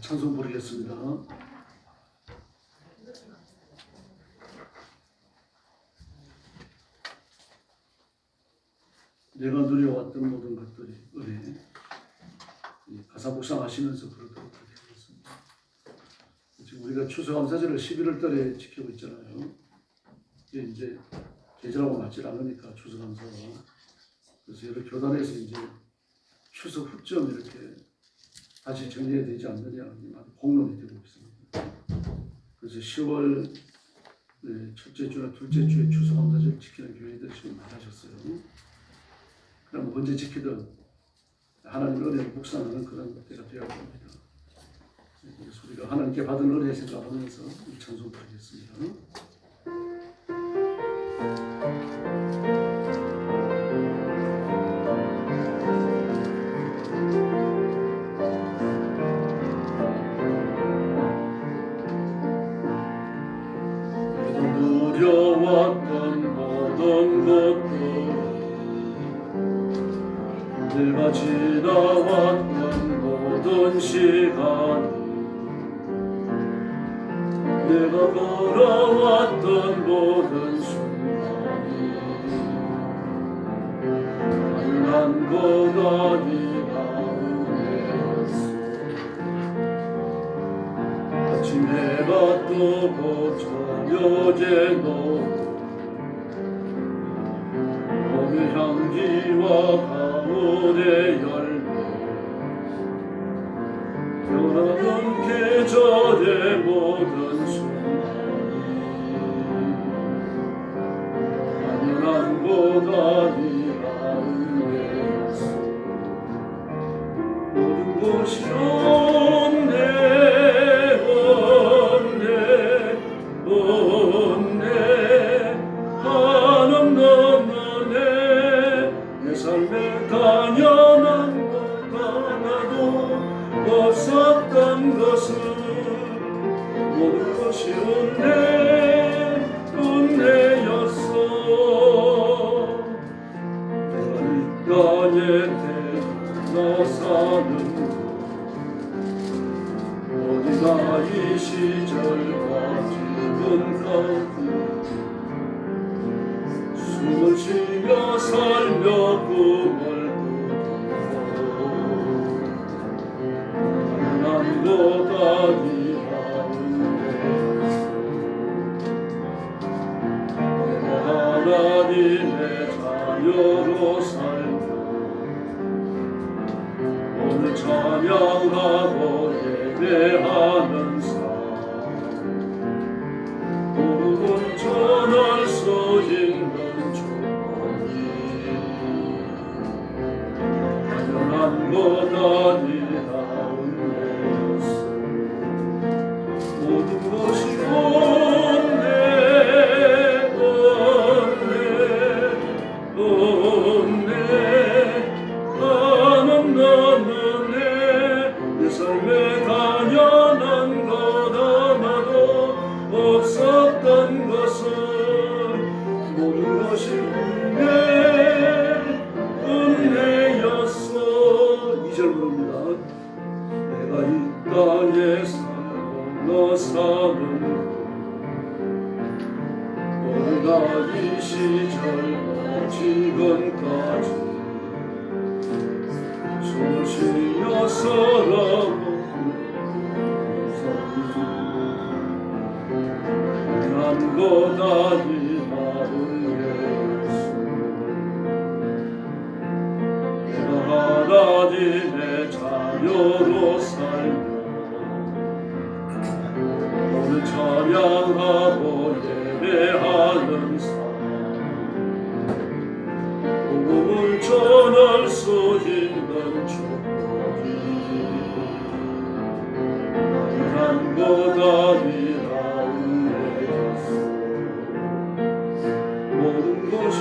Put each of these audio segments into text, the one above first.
찬송 부르겠습니다. 내가 누려왔던 모든 것들이 은혜. 가사 묵상하시면서 부르도록 하겠습니다. 지금 우리가 추수감사절을 11월 달에 지키고 있잖아요. 이게 이제 계절하고 맞지 않으니까 추수감사가. 그래서 여러 교단에서 이제 추석 후점 이렇게 다시 정리해야 되지 않느냐 아주 공론이 되고 있습니다. 그래서 10월 첫째 주나 둘째 주에 추수감사절 지키는 교회들이 지금 많아졌어요. 그럼 언제 지키든 하나님의 은혜를 묵상하는 그런 때가 되어야 합니다. 그래서 우리가 하나님께 받은 은혜 생각하면서 이 찬송 드리겠습니다. 누려왔던 모든 것들 내가 지나왔던 모든 시간 내가 걸어왔던 모든 순간이 만난 것 아니라 은혜였어. 아침 해가 뜨고 저녁에 너 봄의 향기와 가을의 열매 변하는 계절의 모든 순간이 당연한 것 아니라 은혜였어. 모든 것이 당연한 것 하나도 없었던 것은 모든 것이 은혜였어. 내가 이 땅에 태어나 사는 어디나 이 시절과 지금까지 숨을 쉬며 살며 꿈을 당연한 것 아니라 은혜였어. 내가 하나님의 자녀로 살며 오늘 찬양하고 예배하는 삶 모든 전할 수 있는 당연한 것 아니라 은혜였어. 모든 것이 하나님의 은혜 내 삶에 당연한 것 하나도 없었던 것은 모든 것이 은혜였어. 2절 부릅니다. 내가 이 땅에 살고 사는 너가 이 시절과 지금까지 숨을 쉬며 살아오고 당연한 것 아니라 은혜였어. 내가 하나님의 자녀로 살며 오늘 찬양하고 예배하는 삶 복음을 전할 수 있는 축복이 당연한 것 아니라 은혜였어. 모든 것이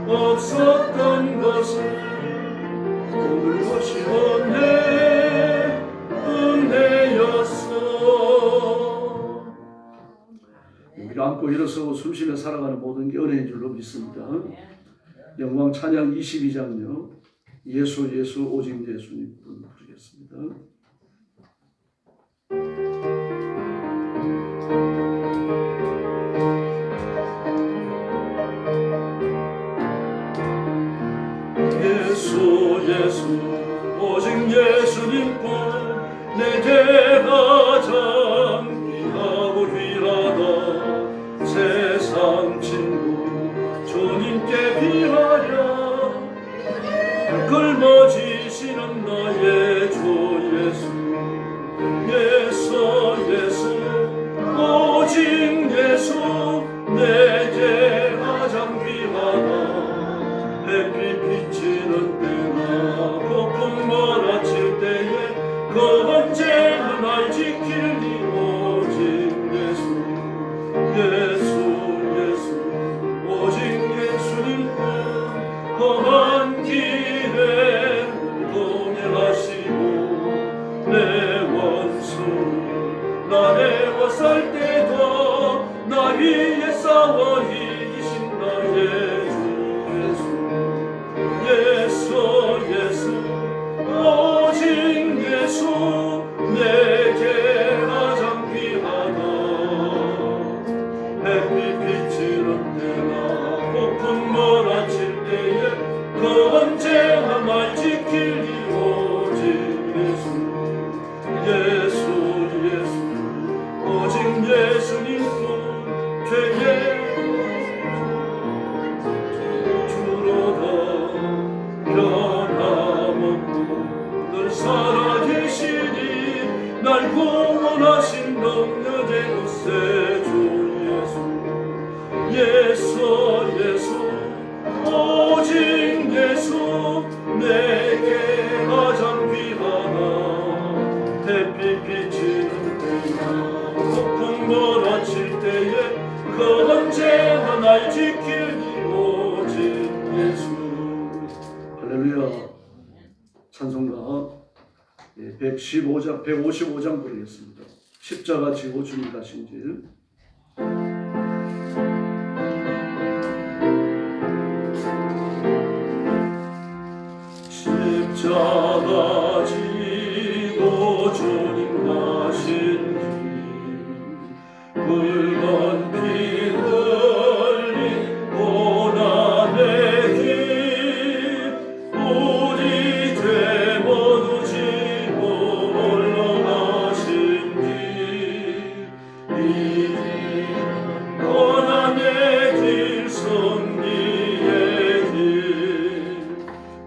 없었던 것은 모든 것이 은혜였어. 닫고 일어서고 숨쉬며 살아가는 모든 게 은혜인 줄로 믿습니다. 영광 찬양 22장요. 예수 예수 오직 예수님 부르겠습니다. 예수 예수 오직 예수님뿐 내게 가장 귀하고 귀하다. 세상 친구 주님께 비하여 걸머지시는 나의 주 예수. 예수 예수 오직 예수 내게 가장 귀하다. 햇빛 비치는 때나 폭풍 몰아칠 때에 그 언제나 날 지키니 오직 예수. 예수 예수 오직 예수님뿐 험한 길에 동행하시고 내 원수를 나를 워살 때도 나 위에 싸워 이기신 나의 주 예수. 예수 예수 오직 예수 내게 가장 귀하다. 햇빛 비치는 때나 폭풍 몰아칠 때에 그 언제나 날 지키니 오직 예수. 예수 예수 오직 예수님뿐 죄의 주로다. 변함없고 늘 살아계시니 날 구원하신 능력의 구세주 예수. 예수 예수 오직 예수 내게 가장 귀하다. 햇빛 비치는 때나 폭풍 몰아칠 때에 그 언제나 날 지키니 오직 예수. 할렐루야. 찬송가 155장 부르겠습니다. 십자가 지고 주님 가신 길. 십자가 지고 주님 가신 길 붉은 피 흘린 고난의 길 우리 죄 모두 지고 올라가신 길 이 길 고난의 길 승리의 길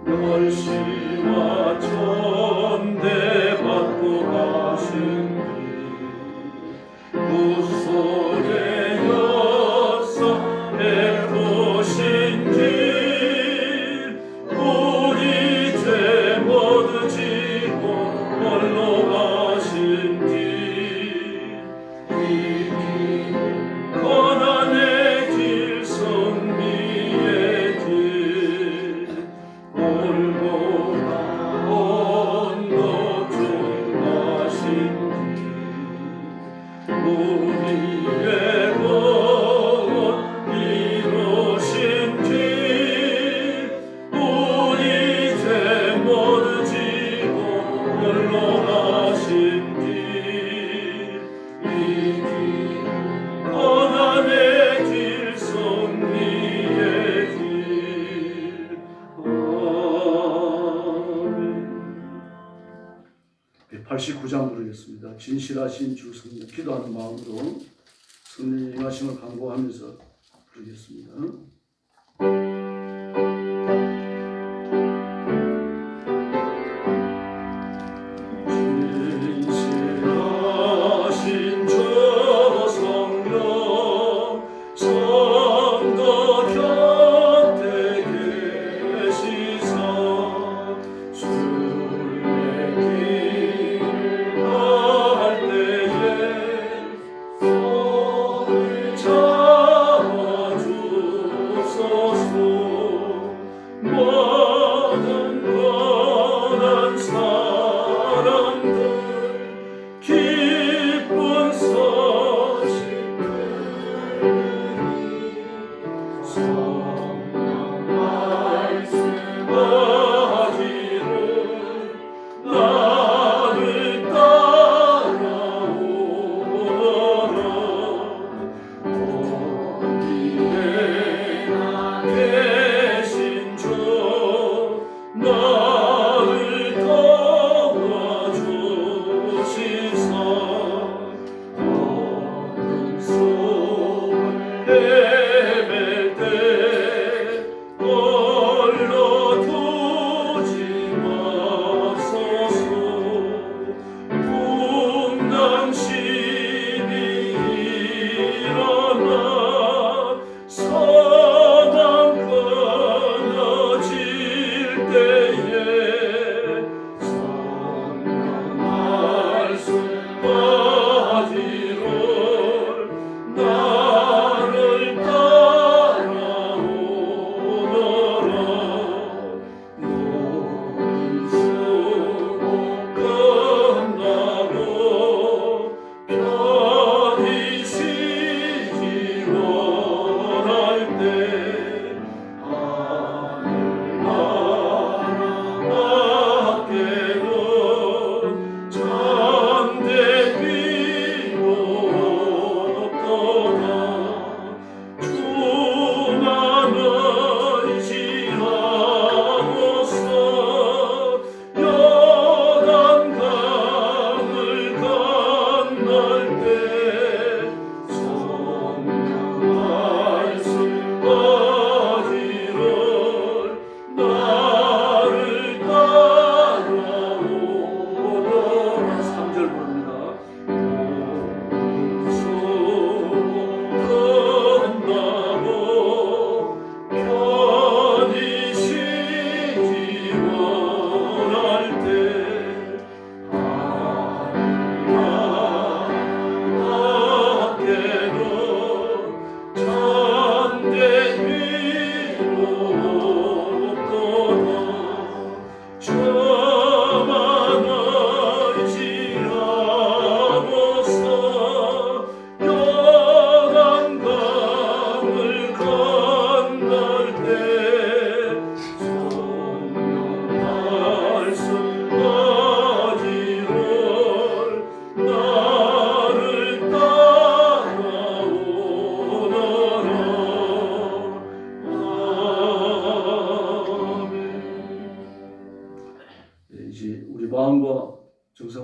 멸시와 천대받고 가신 길 구속의 역사 베푸신 길 우리 죄 모두 지고 홀로 가신 길 이 길 고난의 길 승리의 길 골고다 언덕 중 가신 길 우리의 구원 이루신 길 우리 죄 모두 지고 홀로 가신 길 이 길 고난의 길 승리의 길. 아멘. 89장 부르겠습니다. 진실하신 주 성령 기도하는 마음으로 성령 임하심을 간구하면서 부르겠습니다. 진실하신 주 성령 성도 곁에 계시사 술 내기를 할 때에 손을 잡아주시고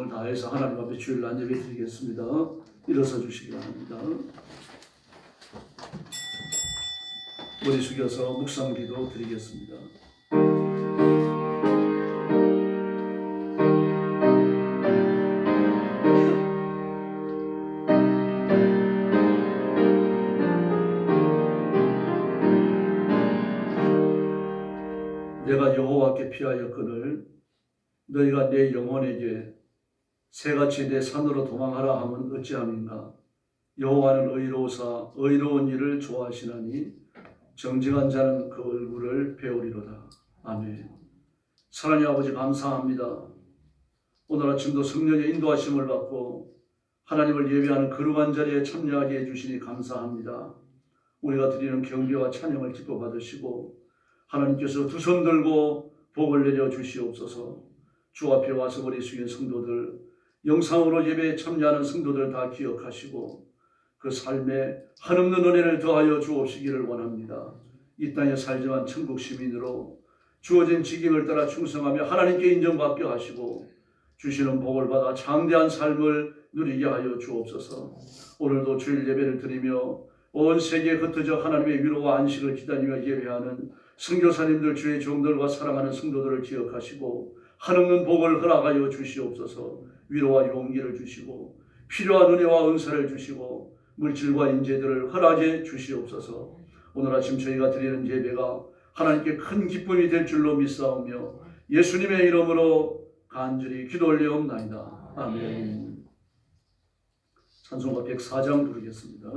정성을 다해서 하나님 앞에 주일 난 예배 드리겠습니다. 일어서 주시기 바랍니다. 머리 숙여서 묵상기도 드리겠습니다. 내가 여호와께 피하였거늘 너희가 내 영혼에게 새같이 내 산으로 도망하라 하면 어찌함인가. 여호와는 의로우사 의로운 일을 좋아하시나니 정직한 자는 그 얼굴을 배우리로다. 아멘. 사랑의 아버지 감사합니다. 오늘 아침도 성령의 인도하심을 받고 하나님을 예배하는 거룩한 자리에 참여하게 해주시니 감사합니다. 우리가 드리는 경배와 찬양을 기뻐 받으시고 하나님께서 두 손 들고 복을 내려 주시옵소서. 주 앞에 와서 머리 숙인 성도들, 영상으로 예배에 참여하는 성도들 다 기억하시고 그 삶에 한없는 은혜를 더하여 주옵시기를 원합니다. 이 땅에 살지만 천국 시민으로 주어진 직임을 따라 충성하며 하나님께 인정받게 하시고 주시는 복을 받아 장대한 삶을 누리게 하여 주옵소서. 오늘도 주일 예배를 드리며 온 세계에 흩어져 하나님의 위로와 안식을 기다리며 예배하는 선교사님들, 주의 종들과 사랑하는 성도들을 기억하시고 한없는 복을 허락하여 주시옵소서. 위로와 용기를 주시고 필요한 은혜와 은사를 주시고 물질과 인재들을 허락해 주시옵소서. 오늘 아침 저희가 드리는 예배가 하나님께 큰 기쁨이 될 줄로 믿사오며 예수님의 이름으로 간절히 기도 올리옵나이다. 아멘. 찬송가 104장 부르겠습니다.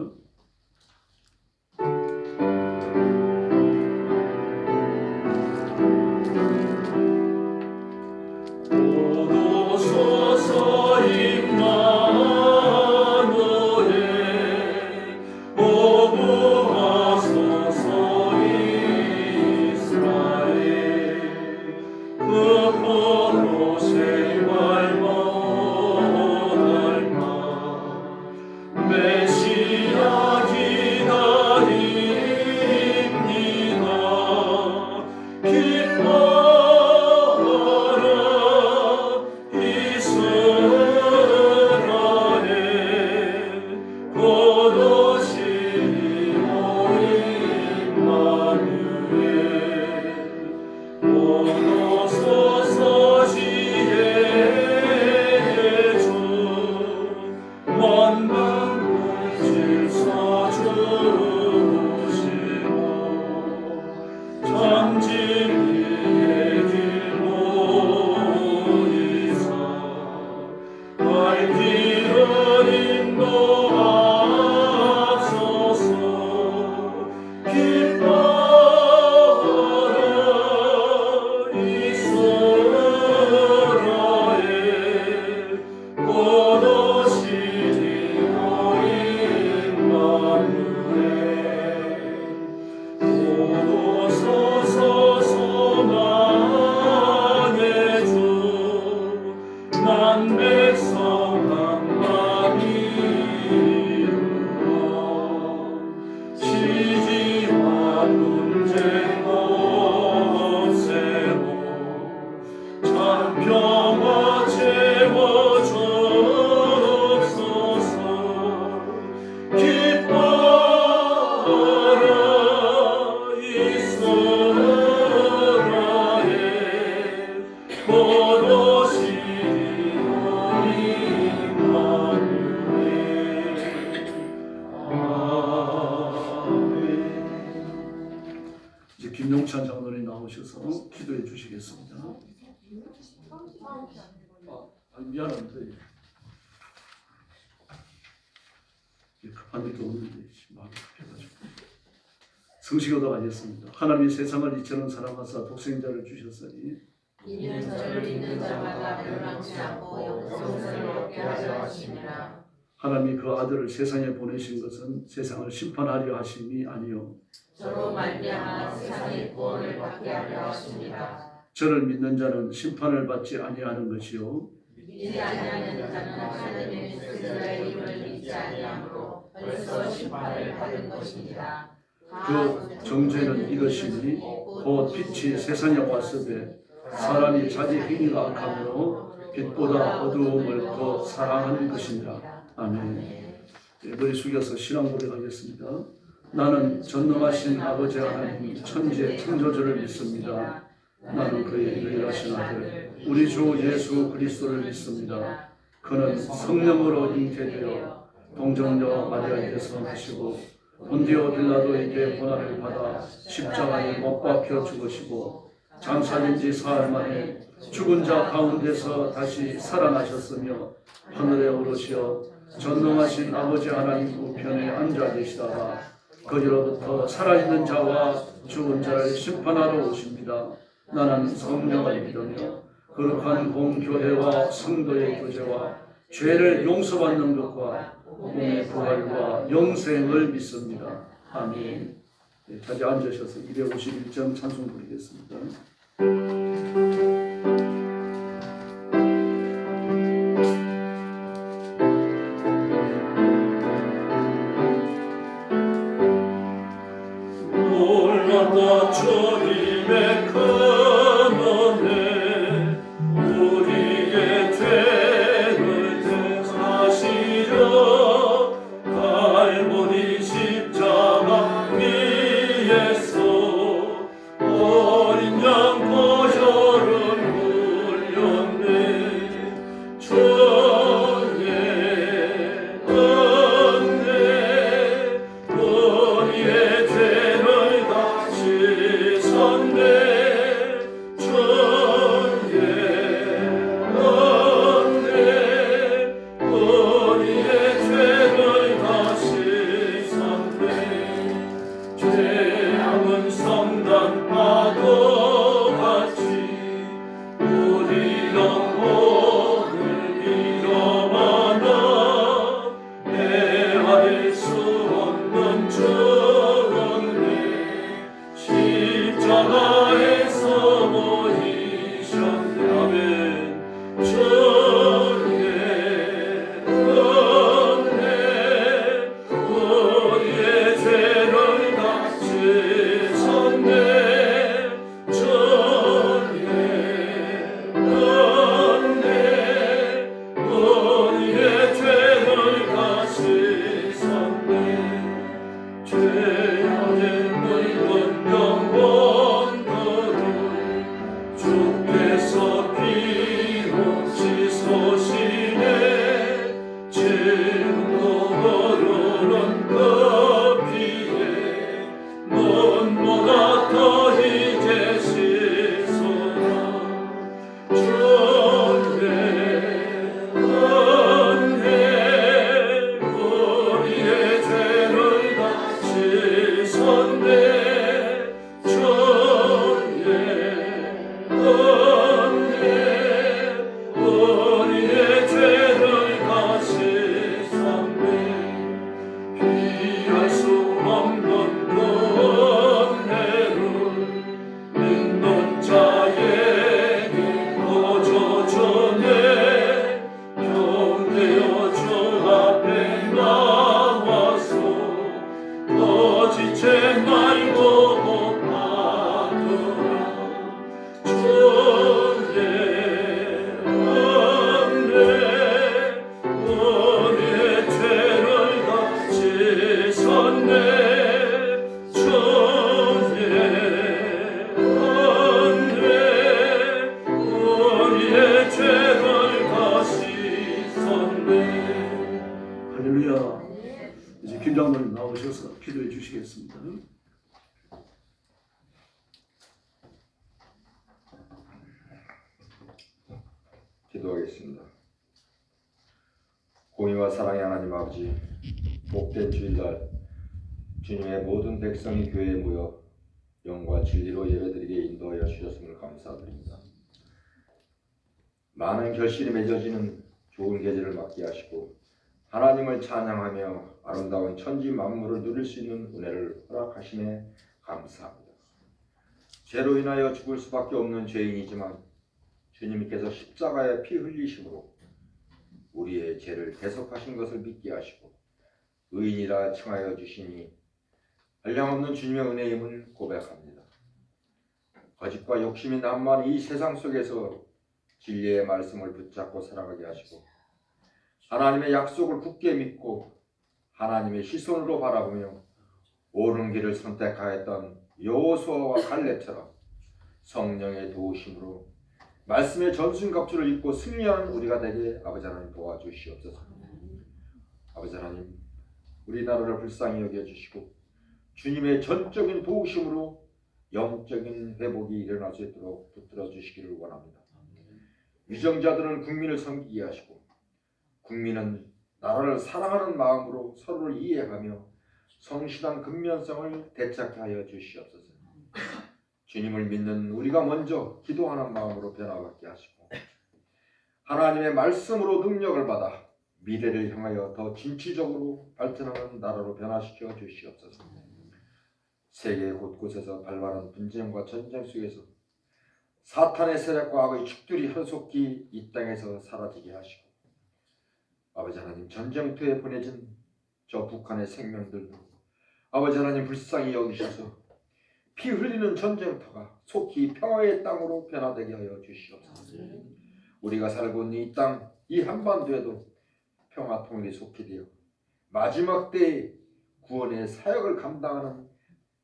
김용찬 장로님 나오셔서 기도해 주시겠습니다. 미안합니다. 급한 일도 없는데 마음이 급해가지고 성시교도 하겠습니다. 하나님이 세상을 이처럼 사랑하사 독생자를 주셨으니 이는 저를 믿는 자마다 멸망치 않고 영생을 얻게 하려 하심이라. 하나님이 그 아들을 세상에 보내신 것은 세상을 심판하려 하심이 아니요 저로 말미암아 세상의 구원을 받게 하려 하십니다. 저를 믿는 자는 심판을 받지 아니하는 것이요 믿지 아니하는 자는 하나님의 그들의 이름을 믿지 아니하므로 벌써 심판을 받은 것입니다. 그 정죄는 이것이니 곧 빛이 세상에 왔으되 사람이 자기 행위가 악함으로 빛보다 어두움을 더 사랑하는 것이니라. 아멘. 머리 숙여서 신앙 고백하겠습니다. 나는 전능하신 아버지 하나님 천지의 창조주를 믿습니다. 나는 그의 유일하신 아들 우리 주 예수 그리스도를 믿습니다. 그는 성령으로 잉태되어 동정녀 마리아에게서 나시고 본디오 빌라도에게 고난을 받아 십자가에 못 박혀 죽으시고 장사된 지 사흘 만에 죽은 자 가운데서 다시 살아나셨으며 하늘에 오르시어 전능하신 아버지 하나님 우편에 앉아 계시다가 거기로부터 살아있는 자와 죽은 자를 심판하러 오십니다. 나는 성령을 믿으며 거룩한 공교회와 성도의 교제와 죄를 용서받는 것과 몸의 부활과 영생을 믿습니다. 아멘. 자리 앉으셔서 251점 찬송 부르겠습니다. 올라다 주님의 근원에 우리의 죄를 대사시려 갈보리 십자가 위에서 어린 양 보혈을 흘렸네. 주의 은혜 우리의 죄를 다 씻었네. 주의 은혜 우리의 죄를 다 씻었네. 죄악은 성난 파도같이 우리 영혼을 잃어만아 헤아릴 수 없는 주은혜 십자가에서 모이셨네. 아멘. 주의 은혜 우리의 죄를 다 씻었네. 주의 은혜 우리의 죄를 다 씻었네. 죄악의 늙은 영혼들을 주께서 피로 씻으시네. 지금도 흐르는 그 피에 눈보다 더 이제 씻어라. 주의 은혜 우리의 죄를 다 씻었네. 주의 은혜 우리의 죄를 다 씻었네. 피할 수 없는 그 은혜를 믿는 자에게 거저주네. 형제여 주 앞에 나와서 거짓죄 말고 받으라. 주의 은혜 우리의 죄를 다 씻었네. 주의 은혜 우리의 죄를 다 씻었네. 할렐루야. 이제 김장로님 나오셔서 기도해 주시겠습니다. 기도하겠습니다. 공의와 사랑의 하나님 아버지, 복된 주일날 주님의 모든 백성이 교회에 모여 영과 진리로 예배드리게 인도하여 주셨음을 감사드립니다. 많은 결실이 맺어지는 좋은 계절을 맞게 하시고 하나님을 찬양하며 아름다운 천지 만물을 누릴 수 있는 은혜를 허락하심에 감사합니다. 죄로 인하여 죽을 수밖에 없는 죄인이지만 주님께서 십자가에 피 흘리심으로 우리의 죄를 대속하신 것을 믿게 하시고 의인이라 칭하여 주시니 한량없는 주님의 은혜임을 고백합니다. 거짓과 욕심이 난무하는 이 세상 속에서 진리의 말씀을 붙잡고 살아가게 하시고 하나님의 약속을 굳게 믿고 하나님의 시선으로 바라보며 옳은 길을 선택하였던 여호수아와 갈렙처럼 성령의 도우심으로 말씀의 전순갑주를 입고 승리하는 우리가 되게 아버지 하나님 도와주시옵소서. 아버지 하나님, 우리나라를 불쌍히 여겨주시고 주님의 전적인 도우심으로 영적인 회복이 일어날 수 있도록 붙들어 주시기를 원합니다. 위정자들은 국민을 섬기게 하시고 국민은 나라를 사랑하는 마음으로 서로를 이해하며 성실한 근면성을 되찾게 하여 주시옵소서. 주님을 믿는 우리가 먼저 기도하는 마음으로 변화받게 하시고 하나님의 말씀으로 능력을 받아 미래를 향하여 더 진취적으로 발전하는 나라로 변화시켜 주시옵소서. 세계 곳곳에서 발발한 분쟁과 전쟁 속에서 사탄의 세력과 악의 축들이 하루속히 이 땅에서 사라지게 하시고 아버지 하나님, 전쟁터에 보내진 저 북한의 생명들도 아버지 하나님 불쌍히 여기셔서 피 흘리는 전쟁터가 속히 평화의 땅으로 변화되게 하여 주시옵소서. 우리가 살고 있는 이 땅, 이 한반도에도 평화 통일이 속히 되어 마지막 때의 구원의 사역을 감당하는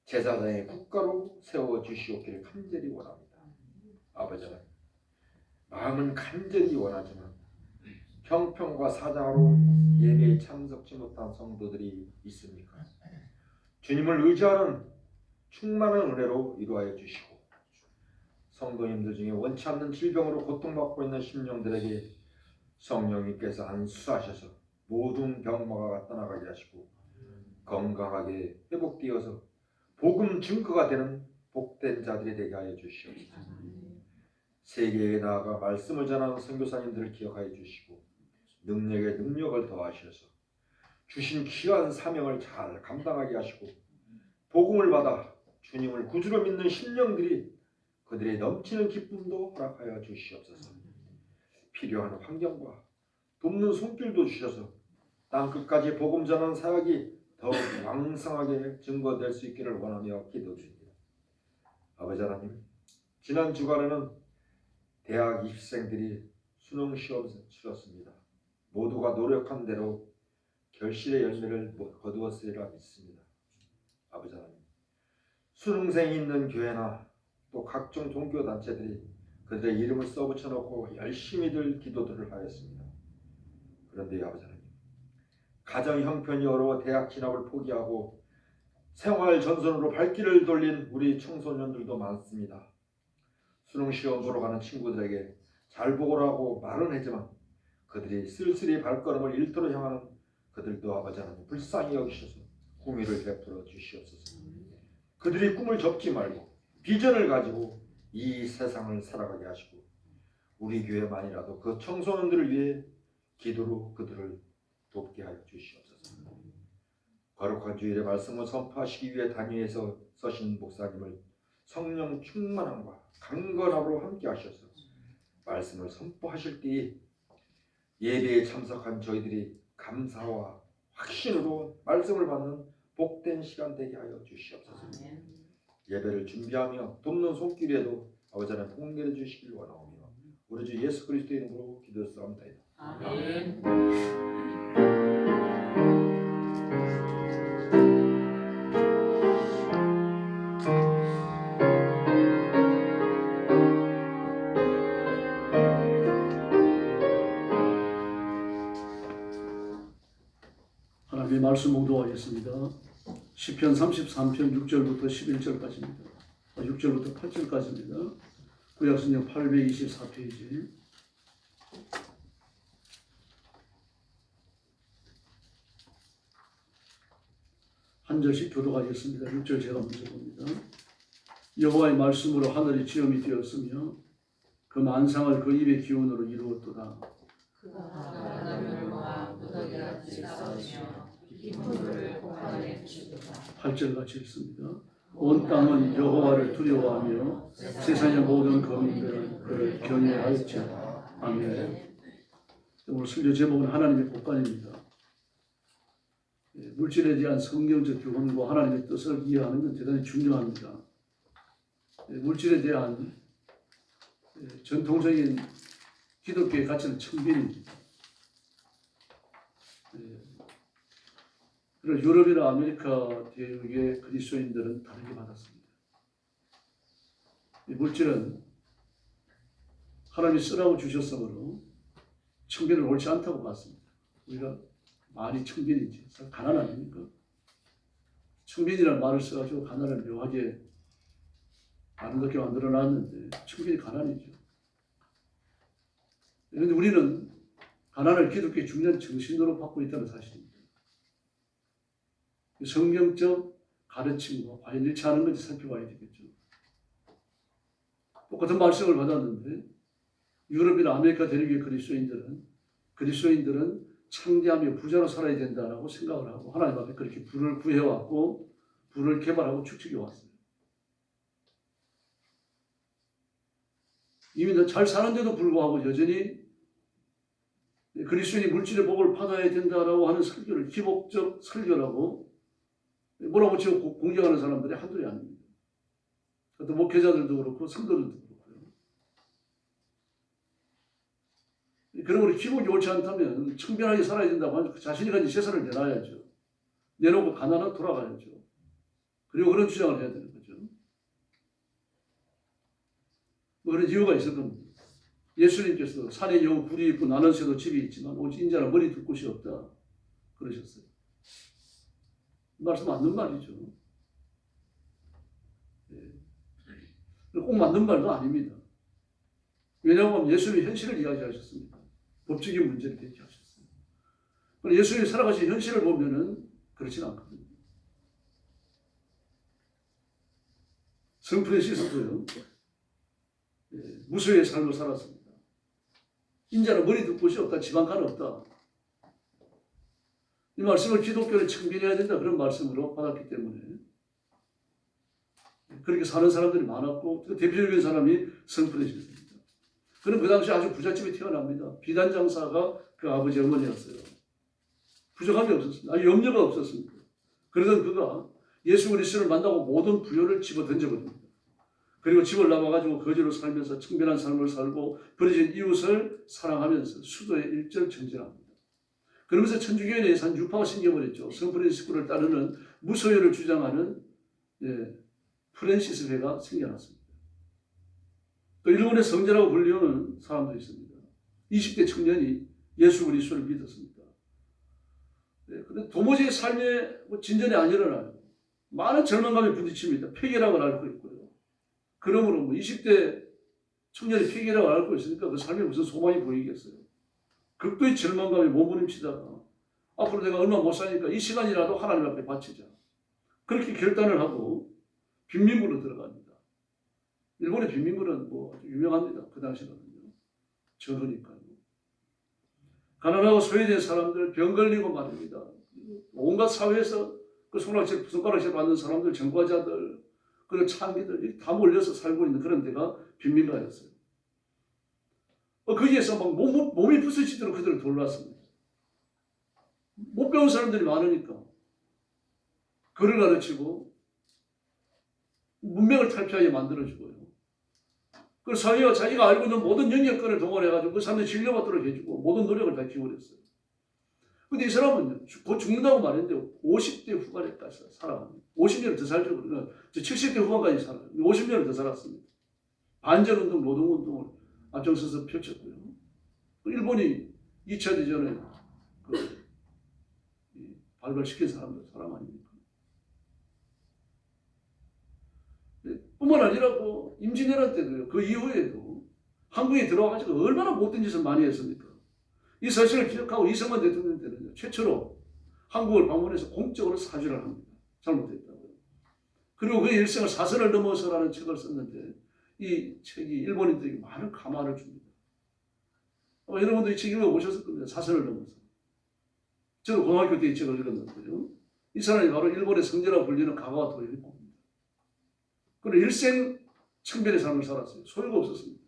제사장의 국가로 세워 주시옵기를 간절히 원합니다. 아버지 하나님, 마음은 간절히 원하지만 형편과 사정으로 예배에 참석치 못한 성도들이 있습니까? 주님을 의지하는 충만한 은혜로 이루하여 주시고 성도님들 중에 원치 않는 질병으로 고통받고 있는 심령들에게 성령님께서 안수하셔서 모든 병마가 떠나가게 하시고 건강하게 회복되어서 복음 증거가 되는 복된 자들이 되게 하여 주시옵소서. 세계에 나아가 말씀을 전하는 선교사님들을 기억하여 주시고 능력에 능력을 더하셔서 주신 귀한 사명을 잘 감당하게 하시고 복음을 받아 주님을 구주로 믿는 심령들이 그들의 넘치는 기쁨도 허락하여 주시옵소서. 필요한 환경과 돕는 손길도 주셔서 땅끝까지 복음 전하는 사역이 더욱 왕성하게 증거될 수 있기를 원하며 기도드립니다. 아버지 하나님, 지난 주간에는 대학 입시생들이 수능 시험을 치렀습니다. 모두가 노력한 대로 결실의 열매를 거두었으리라 믿습니다. 아버지 하나님, 수능생이 있는 교회나 또 각종 종교단체들이 그들의 이름을 써붙여놓고 열심히들 기도들을 하였습니다. 그런데 아버지 하나님, 가정 형편이 어려워 대학 진학을 포기하고 생활 전선으로 발길을 돌린 우리 청소년들도 많습니다. 수능시험 보러 가는 친구들에게 잘 보고라고 말은 하지만 그들이 쓸쓸히 발걸음을 일터로 향하는 그들도 아버지 하나님 불쌍히 여기셔서 공의를 베풀어 주시옵소서. 그들이 꿈을 접지 말고 비전을 가지고 이 세상을 살아가게 하시고 우리 교회만이라도 그 청소년들을 위해 기도로 그들을 돕게 하여 주시옵소서. 거룩한 주일의 말씀을 선포하시기 위해 단위에서 서신 목사님을 성령 충만함과 강건함으로 함께 하셔서 말씀을 선포하실 때에 예배에 참석한 저희들이 감사와 확신으로 말씀을 받는 복된 시간 되게 하여 주시옵소서. 예배를 준비하며 돕는 손길에도 아버지 하나님 공개해 주시길 원하오며 우리 주 예수 그리스도의 이름으로 기도했사옵나이다. 아멘. 하나님의 말씀 묵도하겠습니다. 시편 33편 6절부터 11절까지입니다. 6절부터 8절까지입니다. 구약성경 824페이지. 한 절씩 교독하겠습니다. 6절 제가 먼저 봅니다. 여호와의 말씀으로 하늘이 지음이 되었으며 그 만상을 그 입의 기운으로 이루었도다. 그가 바다를 모아 무더기같이 싸우며 깊은 공간에 주도다. 8절 같이 읽습니다. 온 땅은 여호와를 두려워하며 세상의 모든 거민들은 그를 경외할지어다. 아멘. 오늘 설교 제목은 하나님의 복간입니다. 물질에 대한 성경적 교훈과 하나님의 뜻을 이해하는 건 대단히 중요합니다. 물질에 대한 전통적인 기독교의 가치는 청빈입니다. 그리고 유럽이나 아메리카 대륙의 그리스도인들은 다르게 받았습니다. 이 물질은 하나님이 쓰라고 주셨으므로 청빈을 옳지 않다고 봤습니다. 우리가 말이 청빈인지 가난 아닙니까? 청빈이라는 말을 써가지고 가난을 묘하게 아름답게 만들어 놨는데 청빈이 가난이죠. 그런데 우리는 가난을 기독교의 중요한 정신으로 받고 있다는 사실입니다. 성경적 가르침과 과연 일치하는 건지 살펴봐야 되겠죠. 똑같은 말씀을 받았는데 유럽이나 아메리카 대륙의 그리스도인들은 창대하며 부자로 살아야 된다라고 생각을 하고 하나님 앞에 그렇게 부를 구해왔고 부를 개발하고 축적해 왔어요. 이미 잘 사는데도 불구하고 여전히 그리스도인이 물질의 복을 받아야 된다라고 하는 설교를 기복적 설교라고 몰아붙이고 공격하는 사람들이 한둘이 아닙니다. 또 목회자들도 그렇고 성도들도 그렇고요. 그러므로 기복이 옳지 않다면 청빈하게 살아야 된다고 하면 자신이 가진 재산을 내놔야죠. 내놓고 가난은 돌아가야죠. 그리고 그런 주장을 해야 되는 거죠. 뭐 그런 이유가 있을 겁니다. 예수님께서 산에 여우 굴이 있고 나는 새도 집이 있지만 오직 인자는 머리 둘 곳이 없다 그러셨어요. 말씀 맞는 말이죠. 꼭 맞는 말도 아닙니다. 왜냐하면 예수님이 현실을 이야기하셨습니다. 법적인 문제를 대기하셨어요. 그런데 예수님이 살아가신 현실을 보면은 그렇지는 않거든요. 성 프란시스코요. 무소유의 삶을 살았습니다. 인자는 머리 둘 곳이 없다. 지방간은 없다. 이 말씀을 기독교를 청빈해야 된다. 그런 말씀으로 받았기 때문에 그렇게 사는 사람들이 많았고 그 대표적인 사람이 성 프란시스입니다. 그는 그 당시 아주 부잣집에 태어납니다. 비단 장사가 그 아버지 어머니였어요. 부족함이 없었습니다. 아주 염려가 없었습니다. 그러던 그가 예수 그리스도를 만나고 모든 부요를 집어 던져버립니다. 그리고 집을 나와가지고 거지로 살면서 청빈한 삶을 살고 버려진 이웃을 사랑하면서 수도에 일절 전진합니다. 그러면서 천주교에 대해서 한 유파가 생겨버렸죠. 성 프란시스코를 따르는 무소유를 주장하는 프란시스회가 생겨났습니다. 또 일본의 성자라고 불리우는 사람도 있습니다. 20대 청년이 예수 그리스도를 믿었습니다. 그런데 도무지 삶의 진전이 안 일어나요. 많은 절망감에 부딪힙니다. 폐결함을 앓고 있고요. 그러므로 20대 청년이 폐결함을 앓고 있으니까 그 삶에 무슨 소망이 보이겠어요. 극도의 절망감에 몸부림치다가 앞으로 내가 얼마 못 사니까 이 시간이라도 하나님 앞에 바치자. 그렇게 결단을 하고 빈민구로 들어갑니다. 일본의 빈민구는 유명합니다. 그 당시거든요. 저러니까요. 가난하고 소외된 사람들, 병 걸리고 말입니다. 온갖 사회에서 그 손가락질 받는 사람들, 전과자들, 그리고 창기들 다 몰려서 살고 있는 그런 데가 빈민가였어요. 거기에서 막 몸이 부서지도록 그들을 돌봤습니다. 못 배운 사람들이 많으니까 글을 가르치고 문명을 탈피하게 만들어주고요. 그 사회와 자기가 알고 있는 모든 영역권을 동원해가지고 그 사람들 진료받도록 해주고 모든 노력을 다 기울였어요. 근데 이 사람은 곧 죽는다고 말했는데 50대 후반에까지 살아갑니다. 50년을 더 살죠. 그러니까 70대 후반까지 살아요. 50년을 더 살았습니다. 반전운동, 노동운동을 앞장서서 펼쳤고요. 일본이 2차 대전에 발발시킨 사람 아닙니까? 뿐만 아니라 임진왜란 때도요. 그 이후에도 한국에 들어와가지고 얼마나 못된 짓을 많이 했습니까? 이 사실을 기억하고 이승만 대통령 때는 최초로 한국을 방문해서 공적으로 사죄를 합니다. 잘못했다고요. 그리고 그의 일생을 사선을 넘어서라는 책을 썼는데 이 책이 일본인들에게 많은 감화를 줍니다. 여러분도 이 책 읽어보셨을 겁니다. 사선을 넘어서. 저도 고등학교 때 이 책을 읽었는데요. 이 사람이 바로 일본의 성자라고 불리는 가가와 도요입니다. 그리고 일생 청변의 삶을 살았어요. 소유가 없었습니다.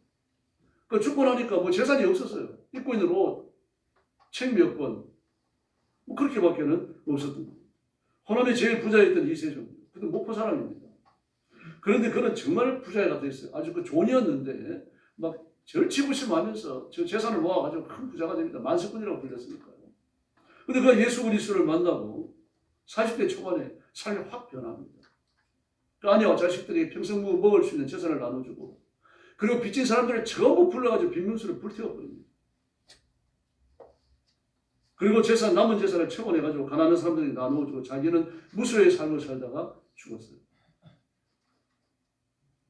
그 죽고 나니까 재산이 없었어요. 입고 있는 옷, 책 몇 권, 그렇게밖에는 없었던 거예요. 호남에 제일 부자였던 이세종, 그때 목포 사람입니다. 그런데 그는 정말 부자가 됐어요. 아주 그 존이었는데 막 절치부심하면서 저 재산을 모아가지고 큰 부자가 됩니다. 만석군이라고 불렸으니까요. 근데 그 예수 그리스도를 만나고 40대 초반에 삶이 확 변합니다. 그 아내와 자식들에게 평생 먹을 수 있는 재산을 나눠주고, 그리고 빚진 사람들을 전부 불러가지고 빚문수를 불태워버립니다. 그리고 남은 재산을 처분해가지고 가난한 사람들에게 나누어주고 자기는 무소의 삶을 살다가 죽었어요.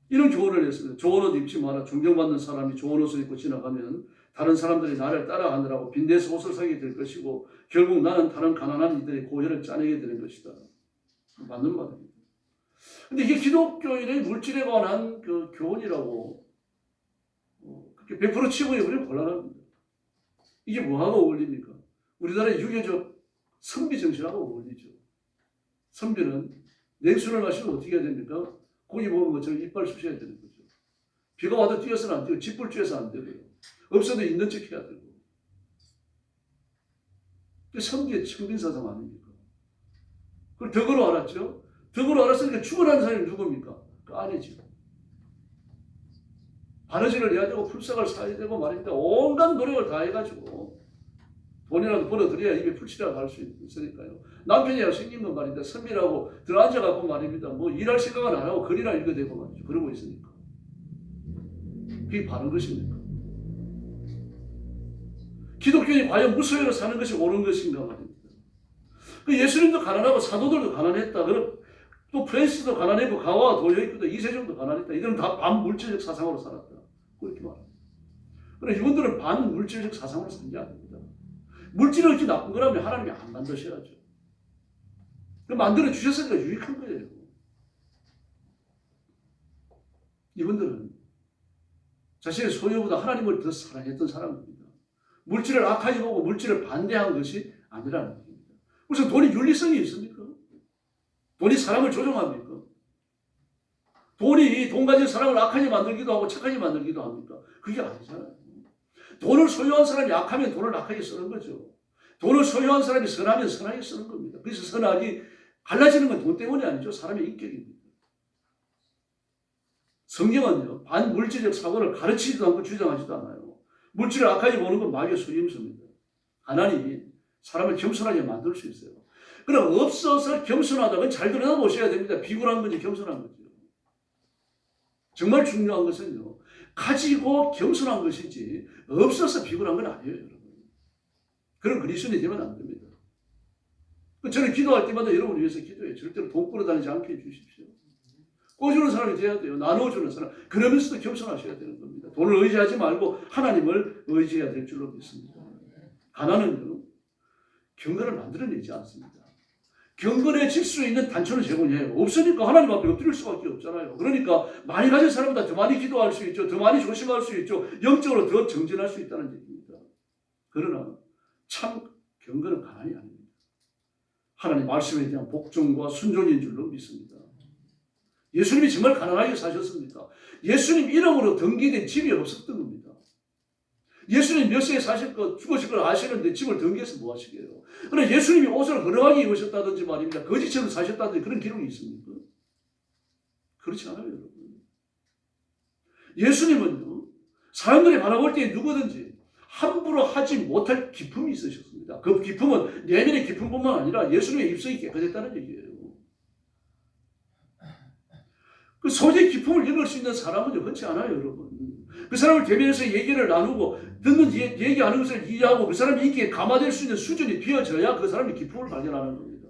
이런 교훈을 했습니다. 좋은 옷 입지 마라. 존경받는 사람이 좋은 옷을 입고 지나가면 다른 사람들이 나를 따라가느라고 빈대에서 옷을 사게 될 것이고 결국 나는 다른 가난한 이들의 고혈을 짜내게 되는 것이다. 맞는 말입니다. 근데 이게 기독교인의 물질에 관한 그 교훈이라고 그렇게 100% 치부해버리면 곤란합니다. 이게 뭐하고 어울립니까? 우리나라의 유교적 선비 정신하고 어울리죠. 선비는 냉수를 마시면 어떻게 해야 됩니까? 고기 먹은 것처럼 이빨 쑤셔야 되는 거죠. 비가 와도 뛰어서는 안 되고 짓불주해서 안 되고요. 없어도 있는 척 해야 되고. 선비의 청빈사상 아닙니까? 그걸 덕으로 알았죠. 덕으로 알았으니까 죽어나는 사람이 누굽니까? 그 아내죠. 바느질을 해야 되고 풀싹을 사야 되고 말입니다. 온갖 노력을 다 해가지고 돈이라도 벌어들여야 입에 풀칠이라고 할 수 있으니까요. 남편이랑 생긴 건 말입니다. 선비라고 들어앉아갖고 말입니다. 뭐 일할 생각은 안 하고 글이나 읽어대고 말이죠. 그러고 있으니까. 그게 바른 것입니까? 기독교인이 과연 무소유로 사는 것이 옳은 것인가 말입니다. 그 예수님도 가난하고 사도들도 가난했다. 그럼 또 프랜시스도 가난했고 가와와 도요이크도 이세종도 가난했다. 이들은 다 반물질적 사상으로 살았다. 그렇게 말합니다. 그러나 이분들은 반물질적 사상으로 산 게 아닙니다. 물질이 그렇게 나쁜 거라면 하나님이 안 만드셔야죠. 만들어 주셨으니까 유익한 거예요. 이분들은 자신의 소유보다 하나님을 더 사랑했던 사람입니다. 물질을 악하게 보고 물질을 반대한 것이 아니라는 겁니다. 무슨 돈이 윤리성이 있습니까? 돈이 사람을 조종합니까? 돈 가진 사람을 악하게 만들기도 하고 착하게 만들기도 합니까? 그게 아니잖아요. 돈을 소유한 사람이 악하면 돈을 악하게 쓰는 거죠. 돈을 소유한 사람이 선하면 선하게 쓰는 겁니다. 그래서 선악이 갈라지는 건 돈 때문이 아니죠. 사람의 인격입니다. 성경은요, 반물질적 사고를 가르치지도 않고 주장하지도 않아요. 물질을 악하게 보는 건 마귀의 속임수입니다. 하나님이 사람을 겸손하게 만들 수 있어요. 그럼 없어서 겸손하다면 잘 들여다보셔야 됩니다. 비굴한 건지 겸손한 건지. 정말 중요한 것은요, 가지고 겸손한 것이지 없어서 비굴한 건 아니에요, 여러분. 그런 그리스도인이 되면 안 됩니다. 저는 기도할 때마다 여러분을 위해서 기도해요. 절대로 돈 끌어다니지 않게 해주십시오. 꿔주는 사람이 돼야 돼요. 나눠주는 사람. 그러면서도 겸손하셔야 되는 겁니다. 돈을 의지하지 말고 하나님을 의지해야 될 줄로 믿습니다. 가난은요, 경건을 만들어내지 않습니다. 경건해질 수 있는 단초는 제공이에요. 없으니까 하나님 앞에 엎드릴 수밖에 없잖아요. 그러니까 많이 가진 사람보다 더 많이 기도할 수 있죠. 더 많이 조심할 수 있죠. 영적으로 더 정진할 수 있다는 얘기입니다. 그러나 참 경건은 가난이 아닙니다. 하나님 말씀에 대한 복종과 순종인 줄로 믿습니다. 예수님이 정말 가난하게 사셨습니까? 예수님 이름으로 등기된 집이 없었던 겁니다. 예수님 몇 세에 죽으실 걸 아시는데 집을 등기해서 뭐 하시게요? 그러나 예수님이 옷을 허름하게 입으셨다든지 말입니다. 거지처럼 사셨다든지 그런 기록이 있습니까? 그렇지 않아요, 여러분. 예수님은요, 사람들이 바라볼 때 누구든지 함부로 하지 못할 기품이 있으셨습니다. 그 기품은 내면의 기품뿐만 아니라 예수님의 입술이 깨끗했다는 얘기예요. 그 소재 기품을 읽을 수 있는 사람은 흔치 않아요, 여러분. 그 사람을 대면해서 얘기를 나누고 듣는 얘기하는 것을 이해하고 그 사람이 인기에 감화될 수 있는 수준이 비어져야 그 사람이 기품을 발견하는 겁니다.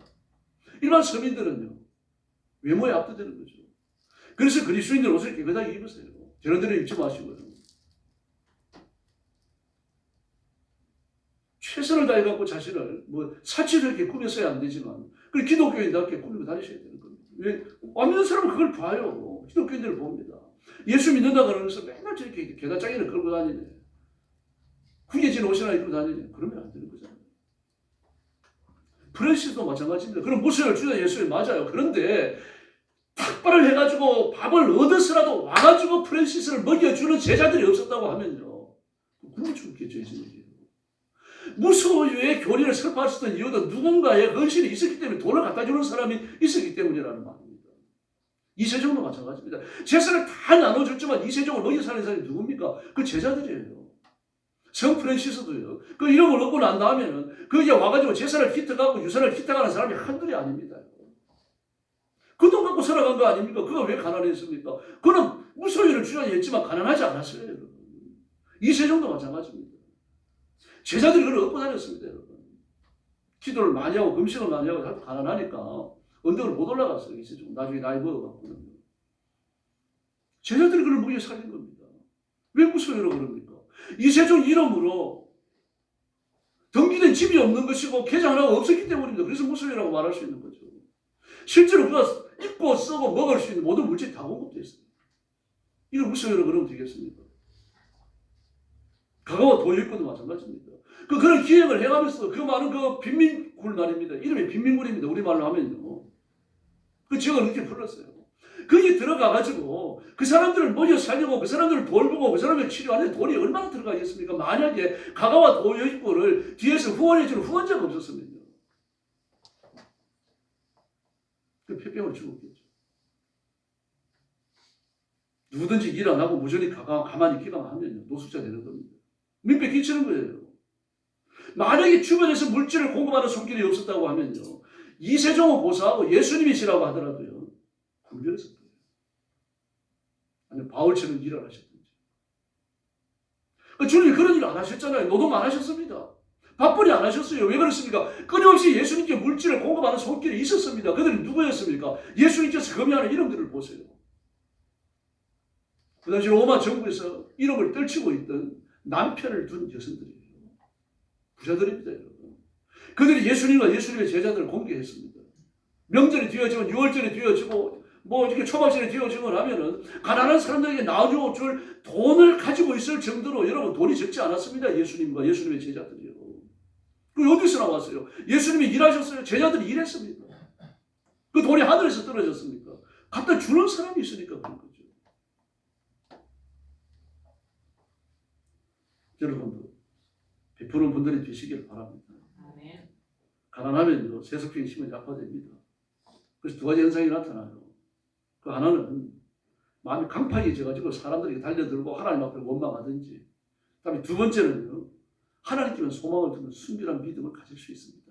일반 서민들은요, 외모에 압도되는 거죠. 그래서 그리스도인들 옷을 깨끗하게 입으세요. 저런대로 입지 마시고요. 최선을 다해갖고 자신을 사치스럽게 꾸며서야 안 되지만 그 기독교인답게 꾸미고 다니셔야 되는 겁니다. 왜? 안 믿는 사람은 그걸 봐요. 기독교인들을 봅니다. 예수 믿는다 그러면서 맨날 저렇게 게다짜기를 끌고 다니네. 구겨진 옷이나 입고 다니네. 그러면 안 되는 거잖아요. 프랜시스도 마찬가지입니다. 그럼 무소유를 주자 예수님 맞아요. 그런데 탁발을 해가지고 밥을 얻어서라도 와가지고 프랜시스를 먹여주는 제자들이 없었다고 하면요, 굶어 죽겠죠, 예수님이. 무소유의 교리를 설파하셨던 이유도 누군가의 헌신이 있었기 때문에, 돈을 갖다 주는 사람이 있었기 때문이라는 말입니다. 이세종도 마찬가지입니다. 재산을 다 나눠줬지만 이세종을 먹여 살린 사람이 누굽니까? 그 제자들이에요. 성 프란시스도요. 그 이런 걸 얻고 난 다음에는 그 이제 와가지고 재산을 기특하고 유산을 기특하는 사람이 한둘이 아닙니다. 그 돈 갖고 살아간 거 아닙니까? 그가 왜 가난했습니까? 그는 무소유를 주장했지만 가난하지 않았어요, 여러분. 이세종도 마찬가지입니다. 제자들이 그걸 얻고 다녔습니다, 여러분. 기도를 많이 하고 금식을 많이 하고 자꾸 가난하니까 언덕을 못 올라갔어요, 이세종. 나중에 나이 먹어갖고는. 제자들이 그걸 먹여 살린 겁니다. 왜 무소유라고 그럽니까? 이세종 이름으로 등기된 집이 없는 것이고 계좌 하나가 없었기 때문입니다. 그래서 무소유라고 말할 수 있는 거죠. 실제로 그가 입고 쓰고 먹을 수 있는 모든 물질이 다 공급되어 있습니다. 이걸 무소유라고 그러면 되겠습니까? 가가와 도요익군도 마찬가지입니다. 그런 기획을 해가면서 그 많은 그 빈민굴 말입니다. 이름이 빈민굴입니다. 우리말로 하면요. 그 지역을 이렇게 불렀어요. 거기 들어가가지고 그 사람들을 먹여 살리고 그 사람들을 돌보고 그 사람을 치료하는데 돈이 얼마나 들어가겠습니까? 만약에 가가와 도요익군을 뒤에서 후원해주는 후원자가 없었으면요. 그 폐병을 죽었겠죠. 누구든지 일 안 하고 무전히 가만히 기강하면 노숙자 되는 겁니다. 민폐 끼치는 거예요. 만약에 주변에서 물질을 공급하는 손길이 없었다고 하면요. 이세종을 보사하고 예수님이시라고 하더라도요. 굶주렸을 거예요. 아니면 바울처럼 일을 하셨든지. 주님이 그런 일 안 하셨잖아요. 노동 안 하셨습니다. 밥벌이 안 하셨어요. 왜 그렇습니까? 끊임없이 예수님께 물질을 공급하는 손길이 있었습니다. 그들이 누구였습니까? 예수님께서 금이하는 이름들을 보세요. 그 당시 로마 정부에서 이름을 떨치고 있던 남편을 둔 여성들이에요. 부자들입니다, 여러분. 그들이 예수님과 예수님의 제자들을 공개했습니다. 명절이 뒤어지고 6월절이 뒤어지고 뭐 이렇게 초막절이 뒤어지고 나면은 가난한 사람들에게 나눠줄 돈을 가지고 있을 정도로 여러분 돈이 적지 않았습니다. 예수님과 예수님의 제자들이요. 그 어디서 나왔어요? 예수님이 일하셨어요. 제자들이 일했습니다. 그 돈이 하늘에서 떨어졌습니까? 갖다 주는 사람이 있으니까 그런 거죠. 여러분들 베푸는 분들이 되시길 바랍니다. 가난하면요 세속적인 힘은 약화됩니다. 그래서 두 가지 현상이 나타나요. 그 하나는 마음이 강팍해져가지고 사람들에게 달려들고 하나님 앞에 원망하든지, 그다음에 두 번째는요 하나님께만 소망을 두는 순결한 믿음을 가질 수 있습니다.